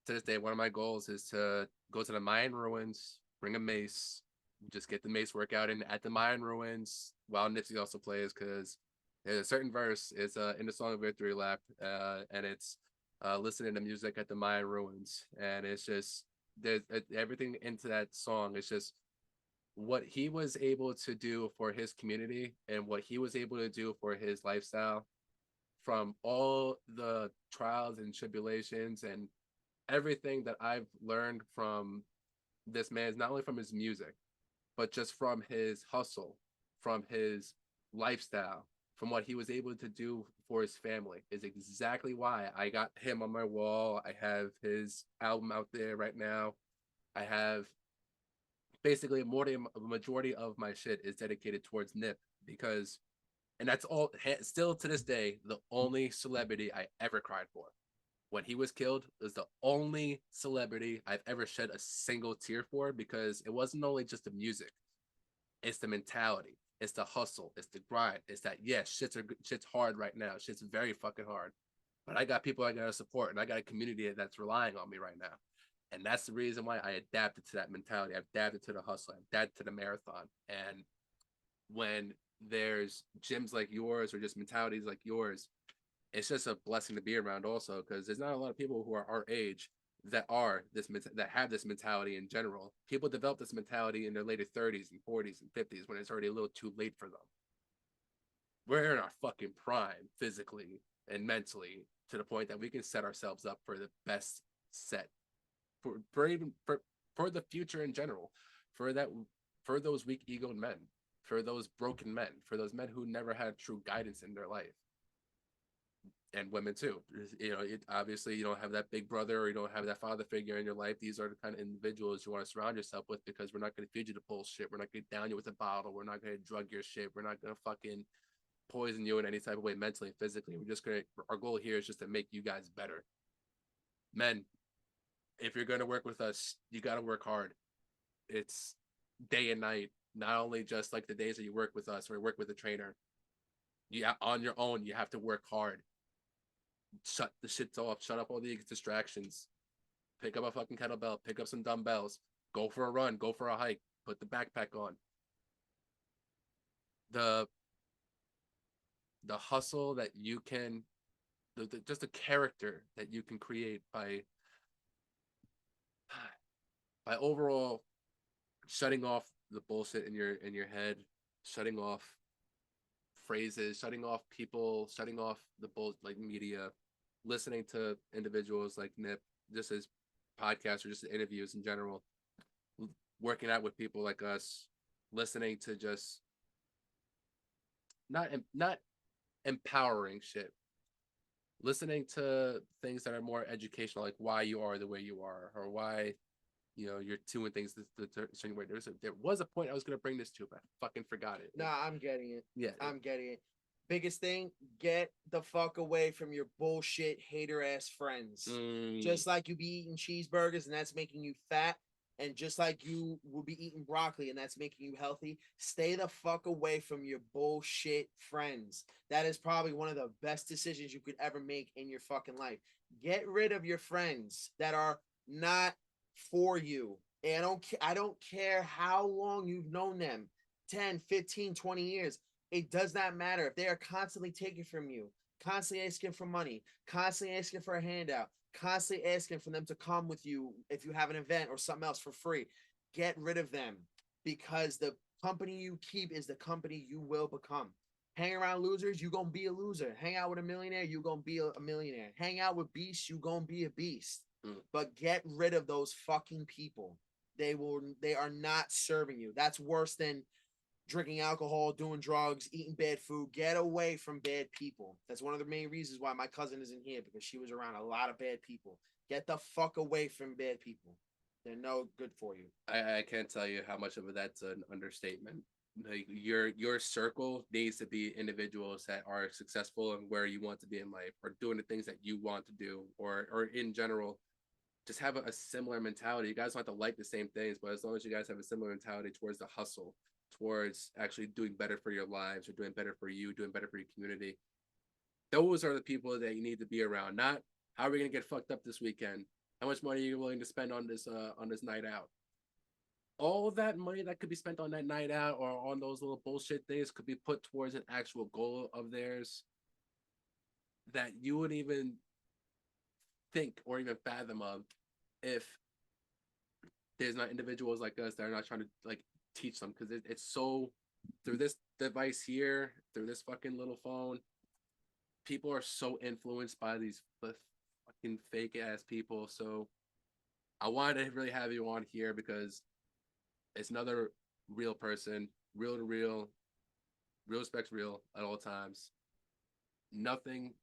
this day, one of my goals is to go to the Mayan ruins, bring a mace, just get the mace workout in at the Mayan ruins while Nipsey also plays because there's a certain verse is in the song Victory Lap, and it's listening to music at the Mayan ruins, and it's just there's everything into that song. It's just what he was able to do for his community and what he was able to do for his lifestyle from all the trials and tribulations and everything that I've learned from this man is not only from his music, but just from his hustle, from his lifestyle, from what he was able to do for his family is exactly why I got him on my wall. I have his album out there right now. I have basically a majority of my shit is dedicated towards Nip because, and that's all still to this day, the only celebrity I ever cried for. When he was killed is the only celebrity I've ever shed a single tear for because it wasn't only just the music, it's the mentality, it's the hustle, it's the grind, it's that shit's hard right now, shit's very fucking hard, but I got people I gotta support and I got a community that's relying on me right now, and that's the reason why I adapted to that mentality. I've adapted to the hustle, I've adapted to the marathon, and when there's gyms like yours or just mentalities like yours, it's just a blessing to be around also because there's not a lot of people who are our age that have this mentality in general. People develop this mentality in their later 30s and 40s and 50s when it's already a little too late for them. We're in our fucking prime physically and mentally to the point that we can set ourselves up for the best set for the future in general, for those weak egoed men, for those broken men, for those men who never had true guidance in their life. and women too. You know, obviously you don't have that big brother or you don't have that father figure in your life. These are the kind of individuals you want to surround yourself with, because we're not going to feed you the bullshit. We're not going to down you with a bottle. We're not going to drug your shit. We're not going to fucking poison you in any type of way, mentally and physically. We're just going to, our goal here is just to make you guys better. Men, if you're going to work with us, you got to work hard. It's day and night, not only just like the days that you work with us or work with a trainer. You on your own, you have to work hard. Shut the shit off. Shut up all the distractions. Pick up a fucking kettlebell. Pick up some dumbbells. Go for a run. Go for a hike. Put the backpack on. The hustle that you can, just the character that you can create by overall shutting off the bullshit in your head, shutting off phrases, shutting off people, shutting off the bull like media, listening to individuals like Nip, just as podcasts or just interviews in general, working out with people like us, listening to just not empowering shit, listening to things that are more educational, like why you are the way you are, or why you're doing things the certain way. There was a point I was going to bring this to, but I fucking forgot it. Nah, I'm getting it. Yeah, I'm getting it. Biggest thing, get the fuck away from your bullshit hater ass friends. Just like you be eating cheeseburgers and that's making you fat, and just like you will be eating broccoli and that's making you healthy, stay the fuck away from your bullshit friends. That is probably one of the best decisions you could ever make in your fucking life. Get rid of your friends that are not for you. And I don't care how long you've known them, 10, 15, 20 years. It does not matter if they are constantly taking from you, constantly asking for money, constantly asking for a handout, constantly asking for them to come with you if you have an event or something else for free. Get rid of them, because the company you keep is the company you will become. Hang around losers, you gonna be a loser. Hang out with a millionaire, you gonna be a millionaire. Hang out with beasts, you gonna be a beast. But get rid of those fucking people. They are not serving you. That's worse than drinking alcohol, doing drugs, eating bad food. Get away from bad people. That's one of the main reasons why my cousin isn't here, because she was around a lot of bad people. Get the fuck away from bad people. They're no good for you. I can't tell you how much of that's an understatement. Like your circle needs to be individuals that are successful and where you want to be in life, or doing the things that you want to do, or in general, just have a similar mentality. You guys don't have to like the same things, but as long as you guys have a similar mentality towards the hustle, towards actually doing better for your lives, or doing better for you, doing better for your community, those are the people that you need to be around. Not how are we gonna get fucked up this weekend? How much money are you willing to spend on this night out? All that money that could be spent on that night out or on those little bullshit things could be put towards an actual goal of theirs that you wouldn't even think or even fathom of if there's not individuals like us that are not trying to like teach them, because it's so through this device here, through this fucking little phone, people are so influenced by these fucking fake ass people. So I wanted to really have you on here because it's another real person, real to real, real respects real at all times. Nothing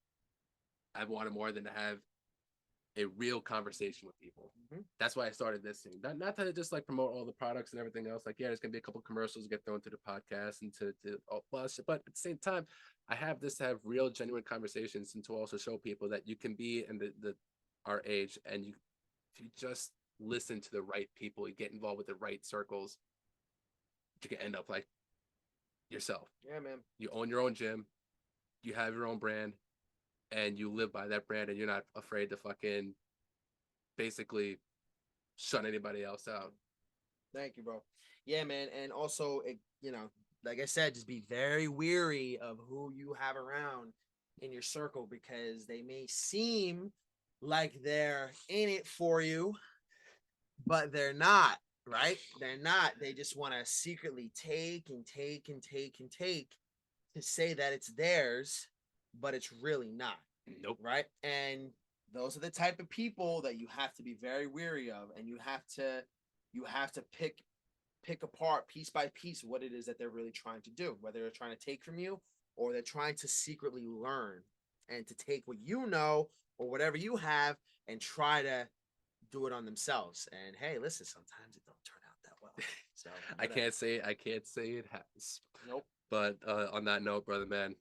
I wanted more than to have a real conversation with people. That's why I started this thing. Not to just like promote all the products and everything else. Like, yeah, there's gonna be a couple commercials get thrown to the podcast and to all plus, but at the same time, I have this to have real, genuine conversations and to also show people that you can be in the our age, and if you just listen to the right people, you get involved with the right circles, you can end up like yourself. Yeah, man. You own your own gym, you have your own brand, and you live by that brand, and you're not afraid to fucking basically shut anybody else out. Thank you, bro. Yeah, man. And also, like I said, just be very weary of who you have around in your circle, because they may seem like they're in it for you, but they're not, right? They're not. They just want to secretly take and take and take and take to say that it's theirs, but it's really not. Nope. Right? And those are the type of people that you have to be very weary of, and you have to pick apart piece by piece what it is that they're really trying to do, whether they're trying to take from you or they're trying to secretly learn and to take what you know or whatever you have and try to do it on themselves. And hey, listen, sometimes it don't turn out that well. So I can't say it has. Nope. But on that note, brother, man,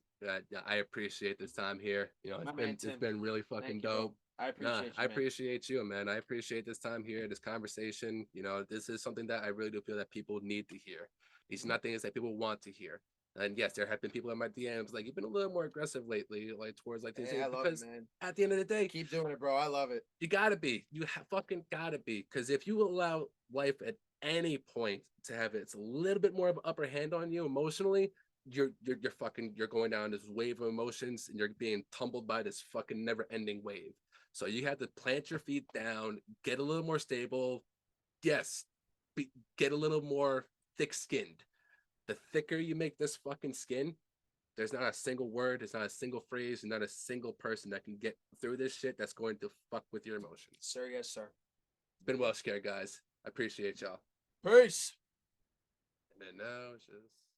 I appreciate this time here. You know, it's been really fucking dope. I appreciate you, I appreciate you, man. I appreciate this time here, this conversation. You know, this is something that I really do feel that people need to hear. These are not things that people want to hear. And yes, there have been people in my DMs like, you've been a little more aggressive lately, like towards like these Hey, things, I love because it, man. at the end of the day, Keep doing it, bro. I love it. you gotta be. Fucking gotta be. Because if you allow life at any point to have its a little bit more of an upper hand on you emotionally, you're going down this wave of emotions and you're being tumbled by this fucking never ending wave. So you have to plant your feet down, get a little more stable. Yes, get a little more thick skinned. The thicker you make this fucking skin, there's not a single word, there's not a single phrase, not a single person that can get through this shit that's going to fuck with your emotions. Sir, yes, sir. It's been Welshcare, guys. I appreciate y'all. Peace. And then now, just